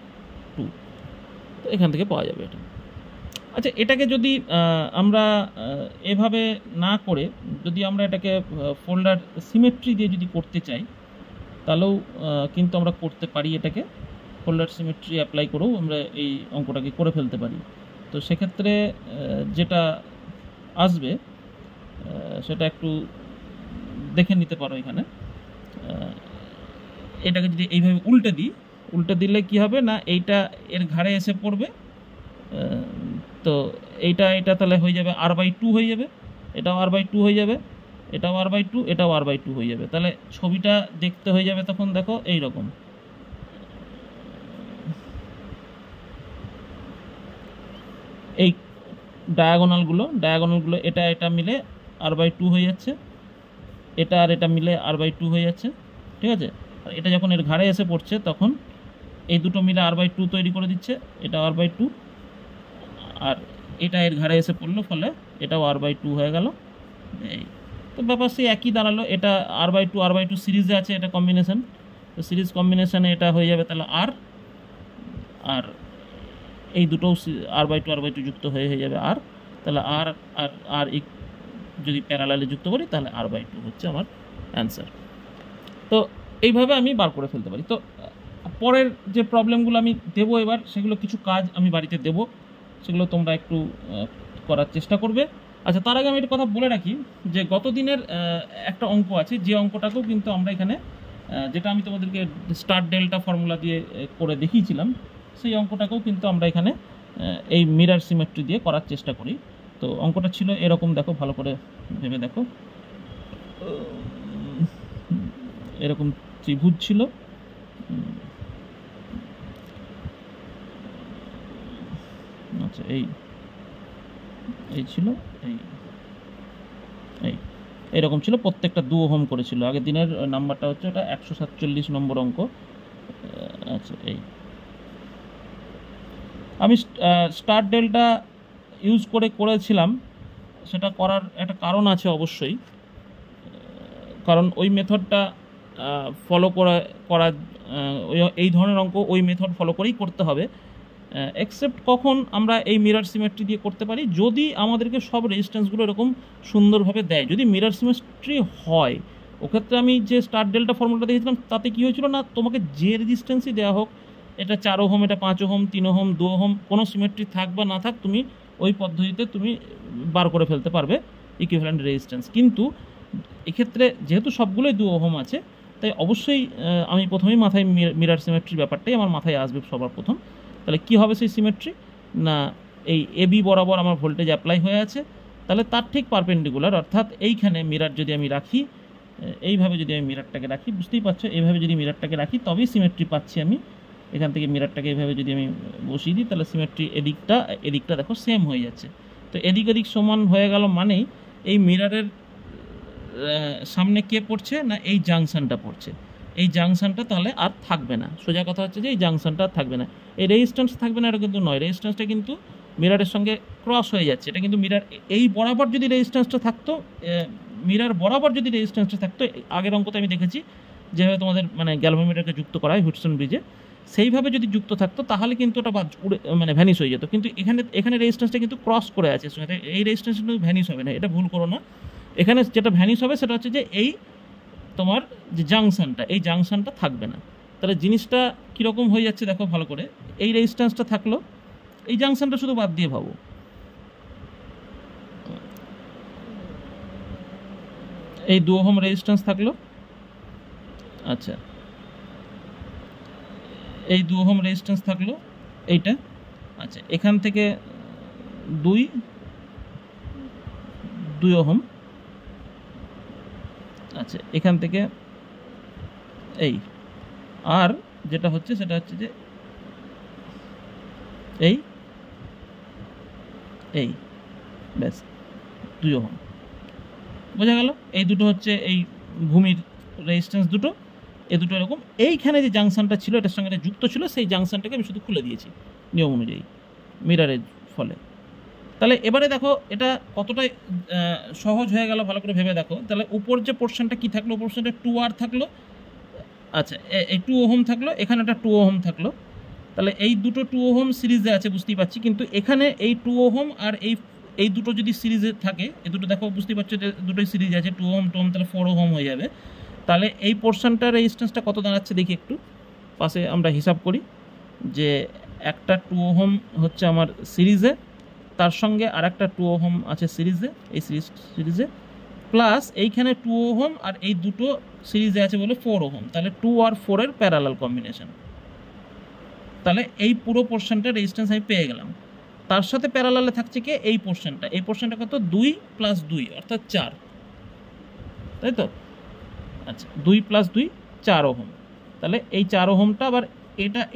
S1: টু। তো এখান থেকে পাওয়া যাবে এটা। আচ্ছা, এটাকে যদি আমরা এভাবে না করে যদি আমরা এটাকে ফোল্ডার সিমেট্রি দিয়ে যদি করতে চাই, তাহলেও কিন্তু আমরা করতে পারি, এটাকে ফোল্ডার সিমেট্রি অ্যাপ্লাই করেও আমরা এই অঙ্কটাকে করে ফেলতে পারি। তো সেক্ষেত্রে যেটা আসবে সেটা একটু দেখে নিতে পারো এখানে। এটাকে যদি এইভাবে উল্টে দিলে কি হবে না, এইটা এর ঘাড়ে এসে পড়বে, তো এইটা তাহলে হয়ে যাবে আর বাই টু হয়ে যাবে, এটাও আর বাই টু হয়ে যাবে, এটাও আর বাই টু, এটাও আর বাই টু হয়ে যাবে। তাহলে ছবিটা দেখতে হয়ে যাবে তখন দেখো এই রকম, এই ডায়াগোনালগুলো এটা মিলে আর বাই টু হয়ে যাচ্ছে, এটা আর এটা মিলে আর বাই টু হয়ে যাচ্ছে, ঠিক আছে। আর এটা যখন এর ঘাড়ে এসে পড়ছে তখন এই দুটো মিলে আর বাই টু তৈরি করে দিচ্ছে, এটা আর বাই টু, আর এটা এর ঘাড়ে এসে পড়লো, ফলে এটাও আর বাই টু হয়ে গেল। এই তো ব্যাপার সেই একই দাঁড়ালো, এটা আর বাই টু সিরিজে আছে, এটা কম্বিনেশন, তো সিরিজ কম্বিনেশানে এটা হয়ে যাবে তাহলে আর এই দুটোও আর বাই টু যুক্ত হয়ে যাবে আর, তাহলে আর যদি প্যারালালে যুক্ত করি তাহলে আর বাই টু হচ্ছে আমার অ্যান্সার। তো এইভাবে আমি বার করে ফেলতে পারি। তো পরের যে প্রবলেমগুলো আমি দেবো এবার, সেগুলো কিছু কাজ আমি বাড়িতে দেবো, সেগুলো তোমরা একটু করার চেষ্টা করবে। আচ্ছা, তার আগে আমি একটা কথা বলে রাখি যে গত দিনের একটা অঙ্ক আছে, যে অঙ্কটাকেও কিন্তু আমরা এখানে যেটা আমি তোমাদেরকে স্টার ডেল্টা ফর্মুলা দিয়ে করে দেখিয়েছিলাম, সেই অঙ্কটাকেও কিন্তু আমরা এখানে এই মিরর সিমেট্রি দিয়ে করার চেষ্টা করি। তো অঙ্কটা ছিল এরকম, দেখো ভালো করে ভেবে দেখো, এরকম ত্রিভুজ ছিল, আচ্ছা এই ছিল, এইরকম ছিল, প্রত্যেকটা 2 ওহম করেছিল। আগের দিনের নাম্বারটা হচ্ছে এটা 147 নম্বর অঙ্ক। আচ্ছা, আমি স্টার ডেল্টা ইউজ করেছিলাম, সেটা করার একটা কারণ আছে অবশ্যই, কারণ ওই মেথডটা ফলো করা এই ধরনের অঙ্ক ওই মেথড ফলো করেই করতে হবে। এক্সেপ্ট কখন আমরা এই মিরর সিমেট্রি দিয়ে করতে পারি, যদি আমাদেরকে সব রেজিস্ট্যান্সগুলো এরকম সুন্দরভাবে দেয়, যদি মিরর সিমেট্রি হয়। ওক্ষেত্রে আমি যে স্টার ডেল্টা ফর্মুলাটা দিয়েছিলাম তাতে কী হয়েছিল না, তোমাকে যে রেজিস্ট্যান্সই দেওয়া হোক, এটা 4 ওহম, এটা 5 ওহম, 3 ওহম, 2 ওহম, কোনো সিমেট্রি থাক বা না থাক, তুমি ওই পদ্ধতিতে তুমি বার করে ফেলতে পারবে ইকুইভ্যালেন্ট রেজিস্ট্যান্স। কিন্তু এক্ষেত্রে যেহেতু সবগুলোই 2 ওহম আছে, তাই অবশ্যই আমি প্রথমেই মাথায় মিরর সিমেট্রির ব্যাপারটাই আমার মাথায় আসবে সবার প্রথম। তাহলে কি হবে সেই সিমেট্রি না, এই এবি বরাবর আমার ভোল্টেজ অ্যাপ্লাই হয়ে আছে, তাহলে তার ঠিক পারপেন্ডিকুলার, অর্থাৎ এইখানে মিরর যদি আমি রাখি, এইভাবে যদি আমি মিররটাকে রাখি, বুঝতেই পারছো, এইভাবে যদি মিররটাকে রাখি তবেই সিমেট্রি পাচ্ছি আমি। এখান থেকে মিররটাকে এইভাবে যদি আমি বসিয়ে দিই, তাহলে সিমেট্রি এদিকটা দেখো সেম হয়ে যাচ্ছে। তো এদিক সমান হয়ে গেল, মানেই এই মিররের সামনে কে পড়ছে না, এই জাংশনটা পড়ছে, এই জাংশনটা তাহলে আর থাকবে না। সোজা কথা হচ্ছে যে এই জাংশনটা আর থাকবে না, এই রেজিস্ট্যান্স থাকবে না, এটা কিন্তু নয়, রেজিস্ট্যান্সটা কিন্তু মিররের সঙ্গে ক্রস হয়ে যাচ্ছে। এটা কিন্তু মিরর এই বরাবর যদি রেজিস্ট্যান্সটা থাকতো, মিরর বরাবর যদি রেজিস্ট্যান্সটা থাকতো, আগের অঙ্কতে আমি দেখেছি যেভাবে তোমাদের মানে গ্যালভোমিটারকে যুক্ত করা হয় হুডসন ব্রিজে, সেইভাবে যদি যুক্ত থাকতো তাহলে কিন্তু ওটা মানে ভ্যানিশ হয়ে যেত। কিন্তু এখানে রেজিস্ট্যান্সটা কিন্তু ক্রস করে আছে, এই রেজিস্ট্যান্স কিন্তু ভ্যানিশ হবে না, এটা ভুল করো না। এখানে যেটা ভ্যানিশ হবে সেটা হচ্ছে যে এই তোমার যে জাংশনটা, এই জাংশনটা থাকবে না। তাহলে জিনিসটা কীরকম হয়ে যাচ্ছে দেখো ভালো করে, এই রেজিস্ট্যান্সটা থাকলো, এই জাংশনটা শুধু বাদ দিয়ে ভাবো, এই 2 ওহম রেজিস্ট্যান্স থাকলো। আচ্ছা, এই 2 ওহম রেজিস্ট্যান্স থাকলো এইটা। আচ্ছা, এখান থেকে 2 ওহম। আচ্ছা, এখান থেকে এই আর যেটা হচ্ছে সেটা হচ্ছে যে এই এই ব্যাস 2 ওহম। বোঝা গেল? এই দুটো হচ্ছে এই ভূমির রেজিস্ট্যান্স দুটো, এই দুটো এরকম। এইখানে যে জাংশনটা ছিল এটার সঙ্গে এটা যুক্ত ছিল, সেই জাংশনটাকে আমি শুধু খুলে দিয়েছি নিয়ম অনুযায়ী মিরারের ফলে। তাহলে এবারে দেখো এটা কতটা সহজ হয়ে গেল, ভালো করে ভেবে দেখো। তাহলে উপর যে পোর্শনটা কি থাকলো, পোর্শনটা 2R থাকলো। আচ্ছা, এই 2 ওহম থাকলো, এখানে একটা 2 ওহম থাকলো। তাহলে এই দুটো 2 ওহম সিরিজে আছে বুঝতেই পারছি, কিন্তু এখানে এই 2 ওহম আর এই দুটো যদি সিরিজে থাকে, এই দুটো দেখো বুঝতেই পারছো যে দুটোই সিরিজ আছে, 2 ওহম 2 ওহম, তাহলে 4 ওহম হয়ে যাবে। তাহলে এই পোর্শনটার রেজিস্ট্যান্সটা কত দাঁড়াচ্ছে দেখি একটু, পাশে আমরা হিসাব করি যে একটা 2 ওহম হচ্ছে আমার সিরিজে, তার সঙ্গে আর একটা 2 ওহম আছে সিরিজে, এই সিরিজে প্লাস এইখানে 2 ওহম আর এই দুটো সিরিজে আছে বলে 4 ওহম, তাহলে 2 আর 4 এর প্যারালাল কম্বিনেশন। তাহলে এই পুরো পোর্শনটা রেজিস্ট্যান্স আমি পেয়ে গেলাম। তার সাথে প্যারালালে থাকছে কি এই পোর্শনটা, এই পোর্শনটা কত 2 + 2 অর্থাৎ 4, তাই তো? আচ্ছা, 2 + 2 4 ওহম। তাহলে এই 4 ওহমটা আবার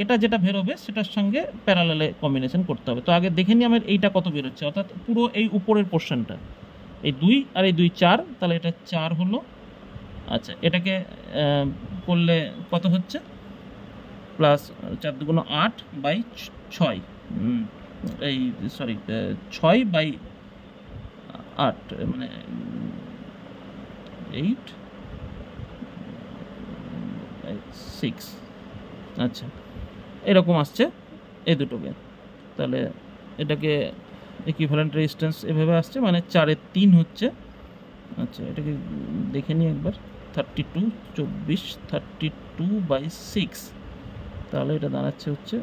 S1: এটা যেটা বেরোবে সেটার সঙ্গে প্যারালালে কম্বিনেশন করতে হবে। তো আগে দেখে নিই আমার এইটা কত বেরোচ্ছে, অর্থাৎ পুরো এই উপরের পোর্শনটা এই 2 আর এই 2 4, তাহলে এটা 4 হলো। আচ্ছা, এটাকে করলে কত হচ্ছে, প্লাস 4 × 2 = 8/6, এই সরি 6/8 মানে 8/6। আচ্ছা, এরকম আসছে এই দুটোকে। তাহলে এটাকে ইকুইভ্যালেন্ট রেজিস্ট্যান্স এভাবে আসছে, মানে 4/3 হচ্ছে। আচ্ছা, এটাকে দেখে নিই একবার, 32 32/6, তাহলে এটা দাঁড়াচ্ছে হচ্ছে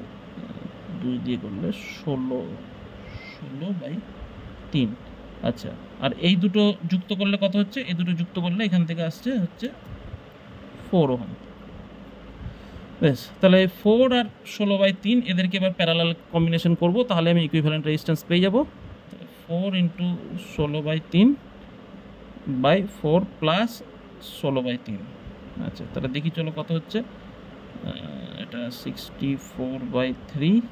S1: 2 দিয়ে করলে 16/3। আচ্ছা, আর এই দুটো যুক্ত করলে কত হচ্ছে, এই দুটো যুক্ত করলে এখান থেকে আসছে হচ্ছে 4 ওহম। বেশ, তাহলে 4 আর 16/3 এদেরকে এবার প্যারালাল কম্বিনেশন করব, তাহলে আমি ইকুইভ্যালেন্ট রেজিস্ট্যান্স পেয়ে যাব। 4 × 16/3/4 প্লাস 16/3। আচ্ছা, তাহলে দেখি চলো কত হচ্ছে। এটা 64/3।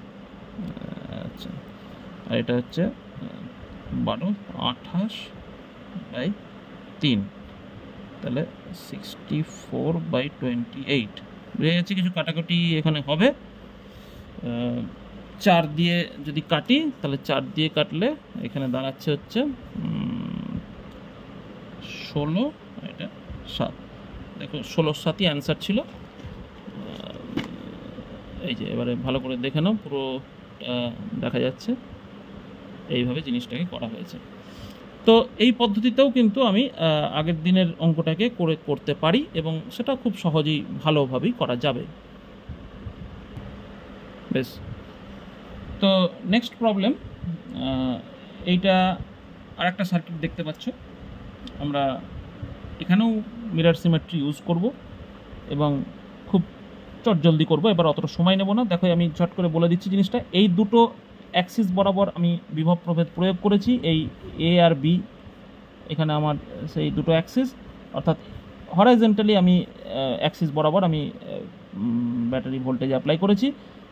S1: আচ্ছা, আর এটা হচ্ছে 28/3, তাহলে 64/28। বুঝে যাচ্ছে কিছু কাটাকুটি এখানে হবে। 4 দিয়ে যদি কাটি, তাহলে 4 দিয়ে কাটলে এখানে দাঁড়াচ্ছে হচ্ছে 16, এটা 7। দেখো 16/7ই অ্যান্সার ছিল। এই যে এবারে ভালো করে দেখে নাও, পুরো দেখা যাচ্ছে এইভাবে জিনিসটাকে করা হয়েছে। তো এই পদ্ধতিতেও কিন্তু আমি আগের দিনের অঙ্কটাকে করতে পারি এবং সেটা খুব সহজেই ভালোভাবেই করা যাবে। বেশ, তো নেক্সট প্রবলেম, এইটা আরেকটা সার্কিট দেখতে পাচ্ছ। আমরা এখানেও মিরর সিমেট্রি ইউজ করব এবং খুব চটজলদি করব, এবার অতটা সময় নেব না। দেখো আমি ঝট করে বলে দিচ্ছি জিনিসটা। এই দুটো অ্যাক্সিস বরাবর আমি বিভব প্রভেদ প্রয়োগ করেছি, এই এ আর বি, এখানে আমার সেই দুটো অ্যাক্সিস, অর্থাৎ হরাইজন্টালি আমি অ্যাক্সিস বরাবর আমি ব্যাটারি ভোল্টেজ অ্যাপ্লাই করেছি।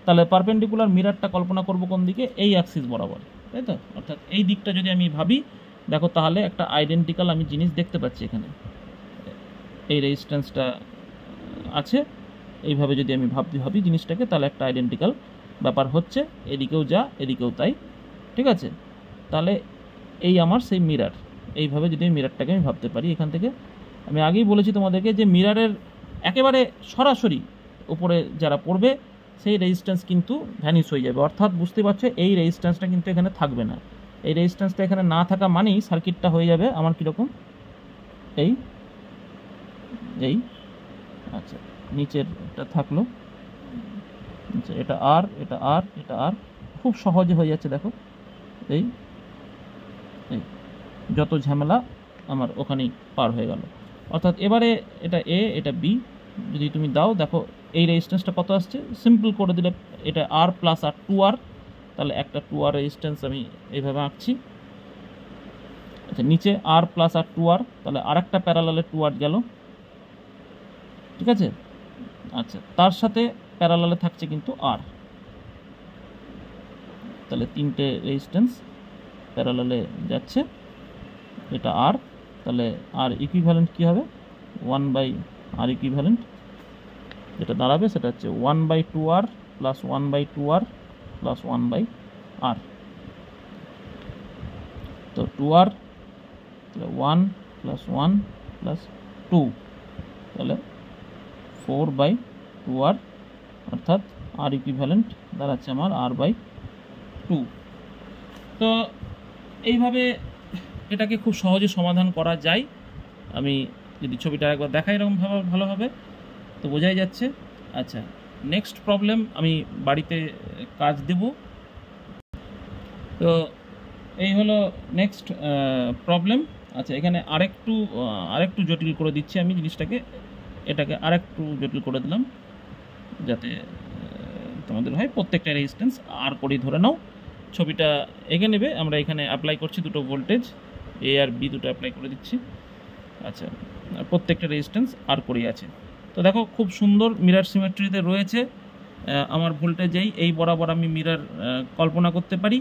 S1: তাহলে পারপেন্ডিকুলার মিরারটা কল্পনা করব কোন দিকে, এই অ্যাক্সিস বরাবর, তাই তো? অর্থাৎ এই দিকটা যদি আমি ভাবি, দেখো তাহলে একটা আইডেন্টিক্যাল আমি জিনিস দেখতে পাচ্ছি এখানে। এই রেজিস্ট্যান্সটা আছে, এইভাবে যদি আমি ভাবি জিনিসটাকে, তাহলে একটা আইডেন্টিক্যাল ব্যাপার হচ্ছে, এদিকেও যা এদিকেও তাই, ঠিক আছে? তাহলে এই আমার সেই মিরার, এইভাবে যদি আমি মিরারটাকে আমি ভাবতে পারি। এখান থেকে আমি আগেই বলেছি তোমাদেরকে যে মিরারের একেবারে সরাসরি উপরে যারা পড়বে সেই রেজিস্ট্যান্স কিন্তু ভ্যানিশ হয়ে যাবে, অর্থাৎ বুঝতে পারছো এই রেজিস্ট্যান্সটা কিন্তু এখানে থাকবে না। এই রেজিস্ট্যান্সটা এখানে না থাকা মানেই সার্কিটটা হয়ে যাবে আমার কীরকম, এই এই আচ্ছা, নিচেরটা থাকলো, আচ্ছা, এটা আর, এটা আর, এটা আর, খুব সহজে হয়ে যাচ্ছে। দেখো এই যত ঝামেলা আমার ওখানেই পার হয়ে গেল। অর্থাৎ এবারে এটা এ, এটা বি, যদি তুমি দাও দেখো এই রেজিস্ট্যান্সটা কত আসছে, সিম্পল করে দিলে এটা আর প্লাস আর 2R, তাহলে একটা 2R রেজিস্ট্যান্স আমি এইভাবে আঁকছি। আচ্ছা, নিচে আর প্লাস আর 2R, তাহলে আর একটা প্যারালালে 2R গেল, ঠিক আছে। আচ্ছা, তার সাথে প্যারালালে থাকছে কিন্তু আর, তাহলে তিনটে রেজিস্ট্যান্স প্যারালালে যাচ্ছে, এটা আর, তাহলে আর ইকুইভ্যালেন্ট কী হবে, 1/r ইকুইভ্যালেন্ট যেটা দাঁড়াবে সেটা হচ্ছে 1/2R plus 1/2R plus 1/r। তো 2R তাহলে 1 প্লাস 1 প্লাস 2, তাহলে 4/2R, অর্থাৎ আর ইকুইভ্যালেন্ট দাঁড়াচ্ছে আমার r/2। তো এইভাবে এটাকে খুব সহজে সমাধান করা যায়। আমি যদি ছবিটা একবার দেখাই এরকমভাবে ভালো হবে, তো বোঝাই যাচ্ছে। আচ্ছা, নেক্সট প্রবলেম আমি বাড়িতে কাজ দেব। তো এই হলো নেক্সট প্রবলেম। আচ্ছা, এখানে আরেকটু জটিল করে দিচ্ছি আমি জিনিসটাকে, এটাকে আরেকটু জটিল করে দিলাম যাতে তোমাদের হয়। প্রত্যেকটা রেজিস্ট্যান্স আর করেই ধরে নাও, ছবিটা এঁকে নেবে। আমরা এখানে অ্যাপ্লাই করছি দুটো ভোল্টেজ, এ আর বি দুটো অ্যাপ্লাই করে দিচ্ছি। আচ্ছা, প্রত্যেকটা রেজিস্ট্যান্স আর করেই আছে। তো দেখো খুব সুন্দর মিরার সিমেট্রিতে রয়েছে। আমার ভোল্টেজেই এই বরাবর আমি মিরার কল্পনা করতে পারি।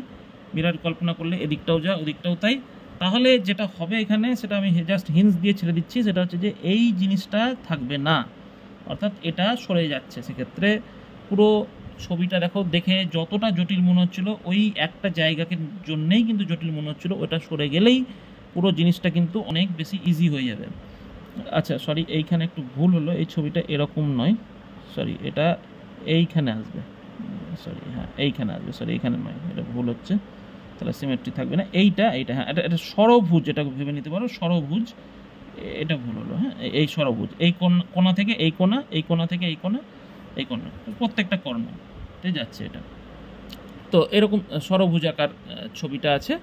S1: মিরার কল্পনা করলে এদিকটাও যা ওদিকটাও তাই। তাহলে যেটা হবে এখানে, সেটা আমি জাস্ট হিন্স দিয়ে ছেড়ে দিচ্ছি, সেটা হচ্ছে যে এই জিনিসটা থাকবে না, অর্থাৎ এটা সরে যাচ্ছে। সেক্ষেত্রে পুরো ছবিটা দেখো, দেখে যতটা জটিল মনে হচ্ছিলো ওই একটা জায়গাকে জন্যেই কিন্তু জটিল মনে হচ্ছিলো, ওটা সরে গেলেই পুরো জিনিসটা কিন্তু অনেক বেশি ইজি হয়ে যাবে। আচ্ছা সরি, এইখানে একটু ভুল হলো, এই ছবিটা এরকম নয়, সরি এটা এইখানে আসবে, সরি হ্যাঁ এইখানে আসবে, সরি এইখানে নয়, এটা ভুল হচ্ছে, তাহলে সিমেট্রি থাকবে না। এইটা হ্যাঁ, এটা ষড়ভুজ, এটা ভেবে নিতে পারো ষড়ভুজ, এটা ভুল হলো। হ্যাঁ, এই ষড়ভুজ, এই কোণা থেকে এই কোণা, এই কোণা থেকে এই কোণা, এই কোণা, প্রত্যেকটা কর্ণতে যাচ্ছে এটা। তো এরকম ষড়ভুজ আকার ছবিটা আছে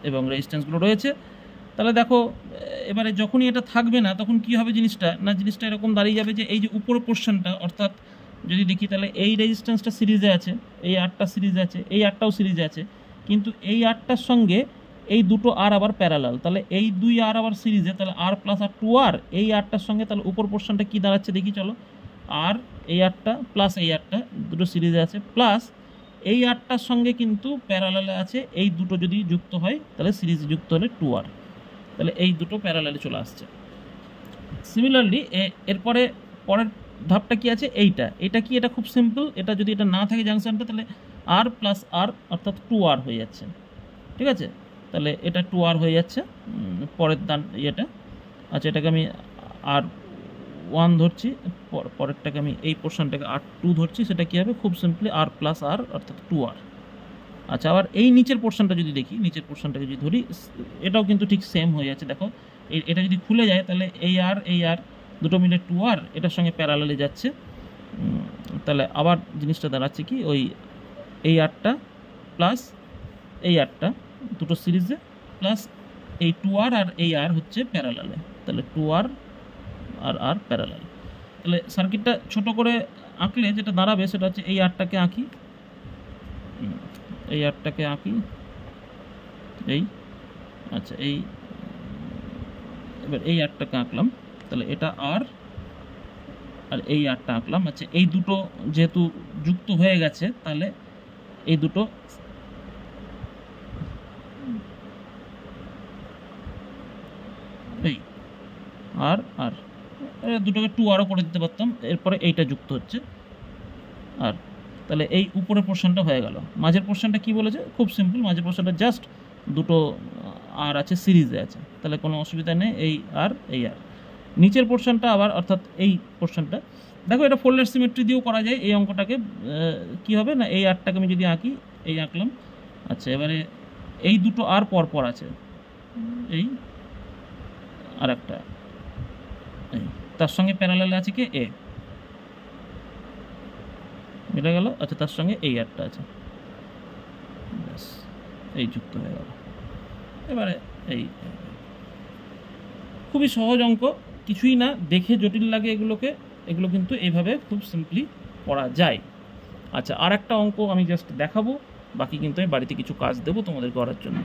S1: এবং রেজিস্ট্যান্সগুলো রয়েছে। তাহলে দেখো এবারে যখনই এটা থাকবে না তখন কি হবে জিনিসটা, না জিনিসটা এরকম দাঁড়িয়ে যাবে যে এই যে উপরের পোর্শনটা, অর্থাৎ যদি দেখি তাহলে এই রেজিস্ট্যান্সটা সিরিজে আছে, এই আরটা সিরিজে আছে, এই আরটাও সিরিজে আছে, কিন্তু এই আরটার সঙ্গে এই দুটো আর আবার প্যারালাল, তাহলে এই দুই আর আবার সিরিজে, তাহলে আর প্লাস আর 2R এই আরটার সঙ্গে, তাহলে উপর পোর্শনটা কি দাঁড়াচ্ছে দেখি চলো, আর এই আরটা প্লাস এই আরটা দুটো সিরিজে আছে, প্লাস এই আরটার সঙ্গে কিন্তু প্যারালালে আছে, এই দুটো যদি যুক্ত হয় তাহলে সিরিজে যুক্ত হলে 2R, তাহলে এই দুটো প্যারালালে চলে আসছে। সিমিলারলি এরপরে পরের ধাপটা কি আছে, এটা কি, এটা খুব সিম্পল, এটা যদি এটা না থাকে জাংশনটা, তাহলে আর প্লাস আর অর্থাৎ 2R হয়ে যাচ্ছে, ঠিক আছে। তাহলে এটা 2R হয়ে যাচ্ছে পরের ইয়েটা। আচ্ছা, এটাকে আমি R1 ধরছি, পরেরটাকে আমি এই পোর্শনটাকে R2 ধরছি, সেটা কী হবে, খুব সিম্পলি আর প্লাস আর অর্থাৎ 2R। আচ্ছা, আবার এই নিচের পোর্শনটা যদি দেখি, নিচের পোর্শনটাকে যদি ধরি, এটাও কিন্তু ঠিক সেম হয়ে যাচ্ছে। দেখো এটা যদি খুলে যায় তাহলে এই আর দুটো মিলে 2R এটার সঙ্গে প্যারালালে যাচ্ছে, তাহলে আবার জিনিসটা দাঁড়াচ্ছে কি, ওই এই আরটা প্লাস এই আরটা দুটো সিরিজে, প্লাস এই 2R আর এই আর হচ্ছে প্যারালালে, তাহলে 2R আর আর প্যারালাল। তাহলে সার্কিটটা ছোট করে আঁকলে যেটা দাঁড়াবে সেটা হচ্ছে এই আরটাকে আঁকি, এই আরটাকে আঁকি, এই আচ্ছা এই এবার এই আরটাকে আঁকলাম, তাহলে এটা আর এই আরটা আঁকলাম। আচ্ছা, এই দুটো যেহেতু যুক্ত হয়ে গেছে, তাহলে এই দুটো এই আর দুটোকে 2Rও করে দিতে পারতাম, এরপরে এইটা যুক্ত হচ্ছে আর, তাহলে এই উপরের পোর্শনটা হয়ে গেল। মাঝের পোর্শনটা কি বলেছে, খুব সিম্পল, মাঝের পোর্শনটা জাস্ট দুটো আর আছে সিরিজে আছে, তাহলে কোনো অসুবিধা নেই, এই আর নিচের পোর্শনটা আবার, অর্থাৎ এই পোর্শনটা দেখো, এটা ফোল্ডার সিমেট্রি দিয়েও করা যায়। এই অঙ্কটাকে কি হবে না, এই আরটাকে আমি যদি আঁকি, এই আঁকলাম। আচ্ছা, এবারে এই দুটো আর পরপর আছে, এই আর একটা, এই তার সঙ্গে প্যারালালে আছে কি এ, মিলে গেল। আচ্ছা, তার সঙ্গে এই আরটা আছে, ব্যাস এই যুক্ত হয়ে গেল। এবারে এই খুবই সহজ অঙ্ক, কিছুই না, দেখে জটিল লাগে এগুলো কিন্তু এইভাবে খুব সিম্পলি করা যায়। আচ্ছা, আর একটা অঙ্ক আমি জাস্ট দেখাবো, বাকি কিন্তু আমি বাড়িতে কিছু কাজ দেবো তোমাদের করার জন্য।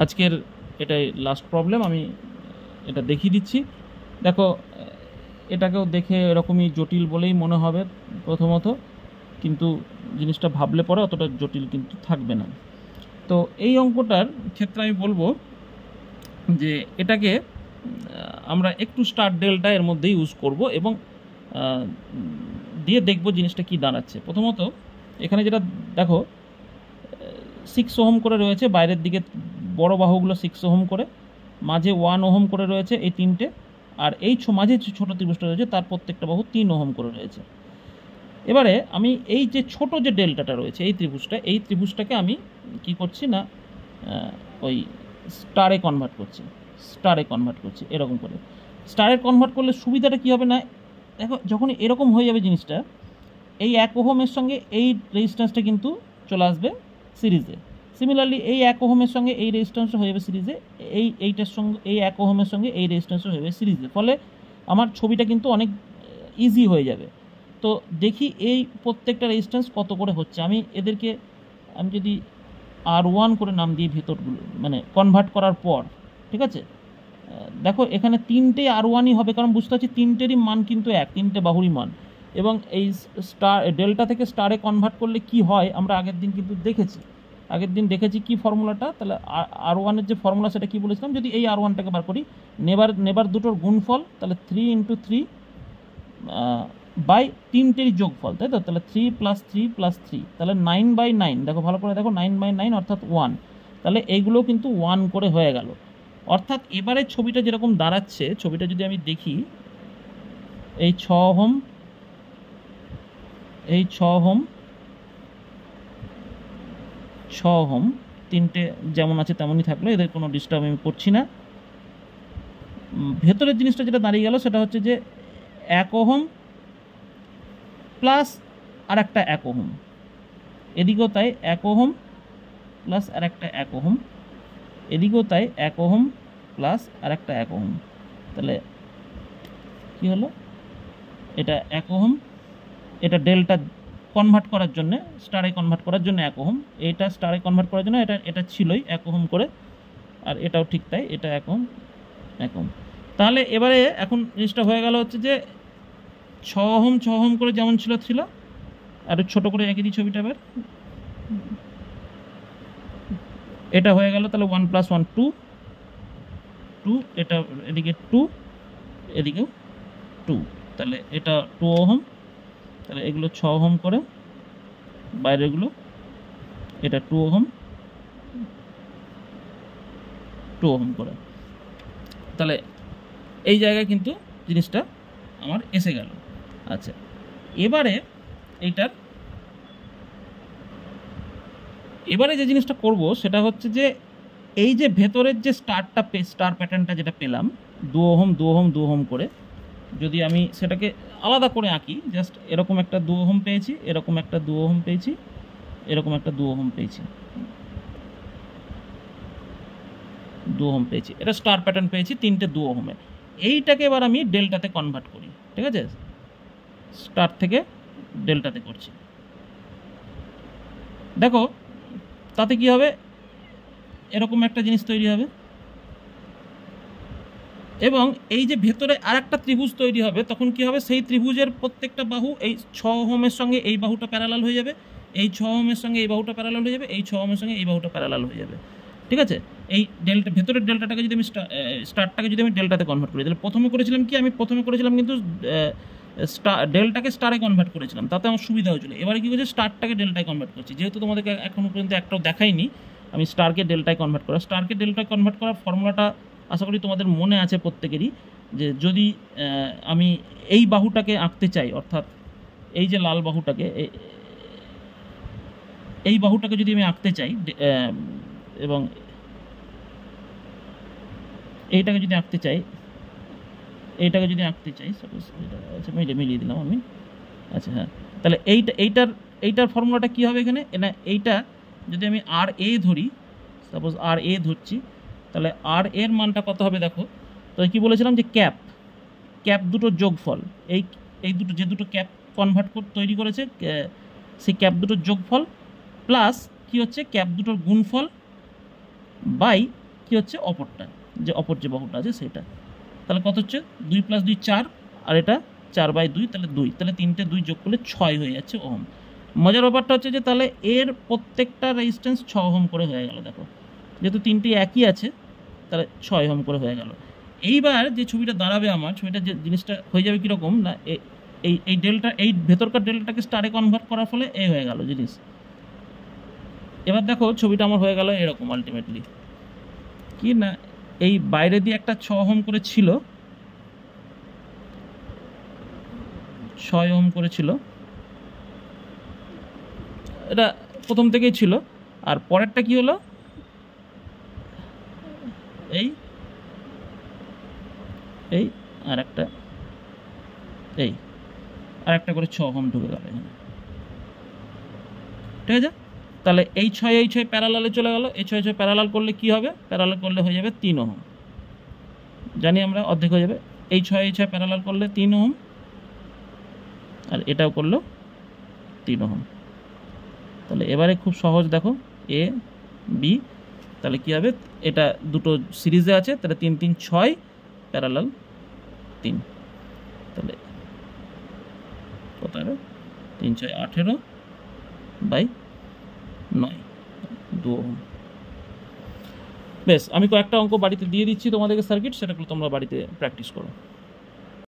S1: আজকের এটাই লাস্ট প্রবলেম, আমি এটা দেখিয়ে দিচ্ছি। দেখো, এটাকেও দেখে এরকমই জটিল বলেই মনে হবে প্রথমত, কিন্তু জিনিসটা ভাবলে পরে অতটা জটিল কিন্তু থাকবে না। তো এই অঙ্কটার ক্ষেত্রে আমি বলবো যে এটাকে আমরা একটু স্টার ডেল্টা এর মধ্যে ইউজ করব এবং দিয়ে দেখব জিনিসটা কি দাঁড়াচ্ছে। প্রথমত এখানে যেটা দেখো 6 ওহম করে রয়েছে, বাইরের দিকে বড় বাহুগুলো 6 ওহম করে, মাঝে 1 ওহম করে রয়েছে এই তিনটে, আর এই মাঝে যে ছোটো ত্রিভুজটা রয়েছে তার প্রত্যেকটা বাহু 3 ওহম করে রয়েছে। এবারে আমি এই যে ছোট যে ডেল্টাটা রয়েছে এই ত্রিভুজটাকে আমি কি করছি না ওই স্টারে কনভার্ট করছি এরকম করে। স্টারে কনভার্ট করলে সুবিধাটা কী হবে না, দেখো যখন এরকম হয়ে যাবে জিনিসটা, এই 1 ওহমের সঙ্গে এই রেজিস্ট্যান্সটা কিন্তু চলে আসবে সিরিজে। সিমিলারলি এই 1 ওহমের সঙ্গে এই রেজিস্ট্যান্সটা হয়ে যাবে সিরিজে, এইটার সঙ্গে এই 1 ওহমের সঙ্গে এই রেজিস্ট্যান্সটা হয়ে যাবে সিরিজে। ফলে আমার ছবিটা কিন্তু অনেক ইজি হয়ে যাবে। তো দেখি এই প্রত্যেকটা রেজিস্ট্যান্স কত করে হচ্ছে। আমি যদি R1 করে নাম দিই ভেতরগুলো, মানে কনভার্ট করার পর, ঠিক আছে, দেখো এখানে 3টেই R1ই হবে, কারণ বুঝতে পারছি 3টেরই মান কিন্তু এক, 3টে বাহুরই মান। এবং এই ডেল্টা থেকে স্টারে কনভার্ট করলে কি হয় আমরা আগের দিন কিন্তু দেখেছি কি ফর্মুলাটা। তাহলে R1-এর যে ফর্মুলা সেটা কি বলেছিলাম, যদি এই R1টাকে বার করি, নেবার দুটোর গুণফল, তাহলে 3 × 3 বাই 3টেরই যোগফল, তাই তো? তাহলে 3 + 3 + 3, তাহলে 9/9, দেখো ভালো করে দেখো, 9/9 অর্থাৎ 1। তাহলে এইগুলো কিন্তু 1 করে হয়ে গেল। অর্থাৎ এবারে ছবিটা যেরকম দাঁড়াচ্ছে, ছবিটা যদি আমি দেখি, এই 6 ওহম, এই 6 ওহম, তিনটে যেমন আছে তেমনই থাকলো, এদের কোনো ডিস্টার্ব আমি করছি না। ভেতরের জিনিসটা যেটা দাঁড়িয়ে গেল সেটা হচ্ছে যে 1 ওহম প্লাস আর একটা 1 ওহম, এদিকেও তাই 1 ওহম প্লাস আর একটা 1 ওহম, এদিকেও তাই 1 ওহম প্লাস আর একটা 1 ওহম। তাহলে কি হলো, এটা 1 ওহম, এটা ডেল্টা কনভার্ট করার জন্য, স্টারে কনভার্ট করার জন্য 1 ওহম, এটা স্টারে কনভার্ট করার জন্য এটা ছিলই 1 ওহম করে, আর এটাও ঠিক তাই, এটা 1 ওহম। তাহলে এবারে এখন জিনিসটা হয়ে গেল হচ্ছে যে 6 ওহম করে যেমন ছিল, আর ছোটো করে এঁকে দিই ছবিটা। এবার এটা হয়ে গেল, তাহলে 1 + 1 2, এটা এদিকে 2, এদিকেও 2, তাহলে এটা 2 ওহম। তাহলে এগুলো 6 ওহম করে, বাইরেগুলো এটা 2 ওহম করে। তাহলে এই জায়গায় কিন্তু জিনিসটা আমার এসে গেল। আচ্ছা, এবারে যে জিনিসটা করব সেটা হচ্ছে যে এই যে ভেতরের যে স্টার প্যাটার্নটা যেটা পেলাম 2 ওহম করে, যদি আমি সেটাকে আলাদা করে আঁকি, জাস্ট এরকম একটা 2 ওহম পেয়েছি, এরকম একটা 2 ওহম পেয়েছি, এরকম একটা 2 ওহম পেয়েছি, 2 ওহম পেয়েছি, এটা স্টার প্যাটার্ন পেয়েছি 3টে 2 ওহমের। এইটাকে এবার আমি ডেল্টাতে কনভার্ট করি, ঠিক আছে, স্টার থেকে ডেল্টাতে করছি। দেখো তাতে কি হবে, এরকম একটা জিনিস তৈরি হবে, এবং এই যে ভেতরে আর একটা ত্রিভুজ তৈরি হবে, তখন কি হবে, সেই ত্রিভুজের প্রত্যেকটা বাহু এই 6 ওহমের সঙ্গে এই বাহুটা প্যারালাল হয়ে যাবে, এই 6 ওহমের সঙ্গে এই বাহুটা প্যারালাল হয়ে যাবে, এই 6 ওহমের সঙ্গে এই বাহুটা প্যারালাল হয়ে যাবে, ঠিক আছে। এই ভেতরের ডেল্টাটাকে যদি আমি স্টারটাকে যদি আমি ডেল্টাতে কনভার্ট করি, তাহলে প্রথমে করেছিলাম কিন্তু ডেল্টাকে স্টারে কনভার্ট করেছিলাম, তাতে আমার সুবিধা হয়েছিল। এবারে কী করছি, স্টারটাকে ডেল্টায় কনভার্ট করছি। যেহেতু তোমাদেরকে এখনও পর্যন্ত একটাও দেখাইনি আমি স্টারকে ডেল্টায় কনভার্ট করার ফর্মুলাটা আশা করি তোমাদের মনে আছে প্রত্যেকেরই, যে যদি আমি এই বাহুটাকে আঁকতে চাই, অর্থাৎ এই যে লাল বাহুটাকে, এই বাহুটাকে যদি আমি আঁকতে চাই, এবং এইটাকে যদি আঁকতে চাই, সাপোজ আচ্ছা মিলিয়ে দিলাম আমি, আচ্ছা হ্যাঁ, তাহলে এইটার ফর্মুলাটা কী হবে এখানে, এইটা যদি আমি RA ধরি, সাপোজ RA ধরছি, তাহলে আর এর মানটা কত হবে দেখো, তো কি বলেছিলাম যে ক্যাপ দুটোর যোগফল, এই এই দুটো যে দুটো ক্যাপ তৈরি করেছে সেই ক্যাপ দুটোর যোগফল প্লাস কি হচ্ছে ক্যাপ দুটোর গুণফল বাই কি হচ্ছে অপরটা, যে অপর যে বাহুটা আছে সেটা। তাহলে কত হচ্ছে 2 + 2 4, আর এটা 4/2, তাহলে 2, তাহলে 3টে 2 যোগ করলে 6 হয়ে যাচ্ছে ওহম। মজার ব্যাপারটা হচ্ছে যে তাহলে এর প্রত্যেকটা রেজিস্ট্যান্স 6 ওহম করে হয়ে গেল। দেখো যেহেতু তিনটি একই আছে তাহলে 6 ওহম করে হয়ে গেল। এইবার যে ছবিটা দাঁড়াবে আমার, ছবিটা যে জিনিসটা হয়ে যাবে কীরকম না, এই ডেল্টা, এই ভেতরকার ডেল্টাটাকে স্টারে কনভার্ট করার ফলে এই হয়ে গেল জিনিস। এবার দেখো ছবিটা আমার হয়ে গেল এরকম আলটিমেটলি কি না, এই বাইরে দিয়ে একটা 6 ওহম করে ছিল, 6 ওহম করে ছিল, এটা প্রথম থেকেই ছিল। আর পরেরটা কি হলো, এই এই আর একটা, এই আর একটা করে 6 ওহম ঢুকে গেল এখানে, ঠিক আছে। তাহলে এই 6 প্যারালালে চলে গেল, এই 6 প্যারালাল করলে কি হবে, প্যারালাল করলে হয়ে যাবে 3 ওহম, জানি আমরা অর্ধেক হয়ে যাবে। এই 6 প্যারালাল করলে 3 ওহম, আর এটাও করলো 3 ওহম। তাহলে এবারে খুব সহজ, দেখো এ বি, তাহলে কি হবে, এটা দুটো সিরিজে আছে, তাহলে 3 3 6 প্যারালাল 3, তাহলে কত হবে 3 6 18/9, 2 ওহম। বেশ, আমি কয়েকটা অঙ্ক বাড়িতে দিয়ে দিচ্ছি তোমাদেরকে সার্কিট, সেটাগুলো তোমরা বাড়িতে প্র্যাকটিস করো।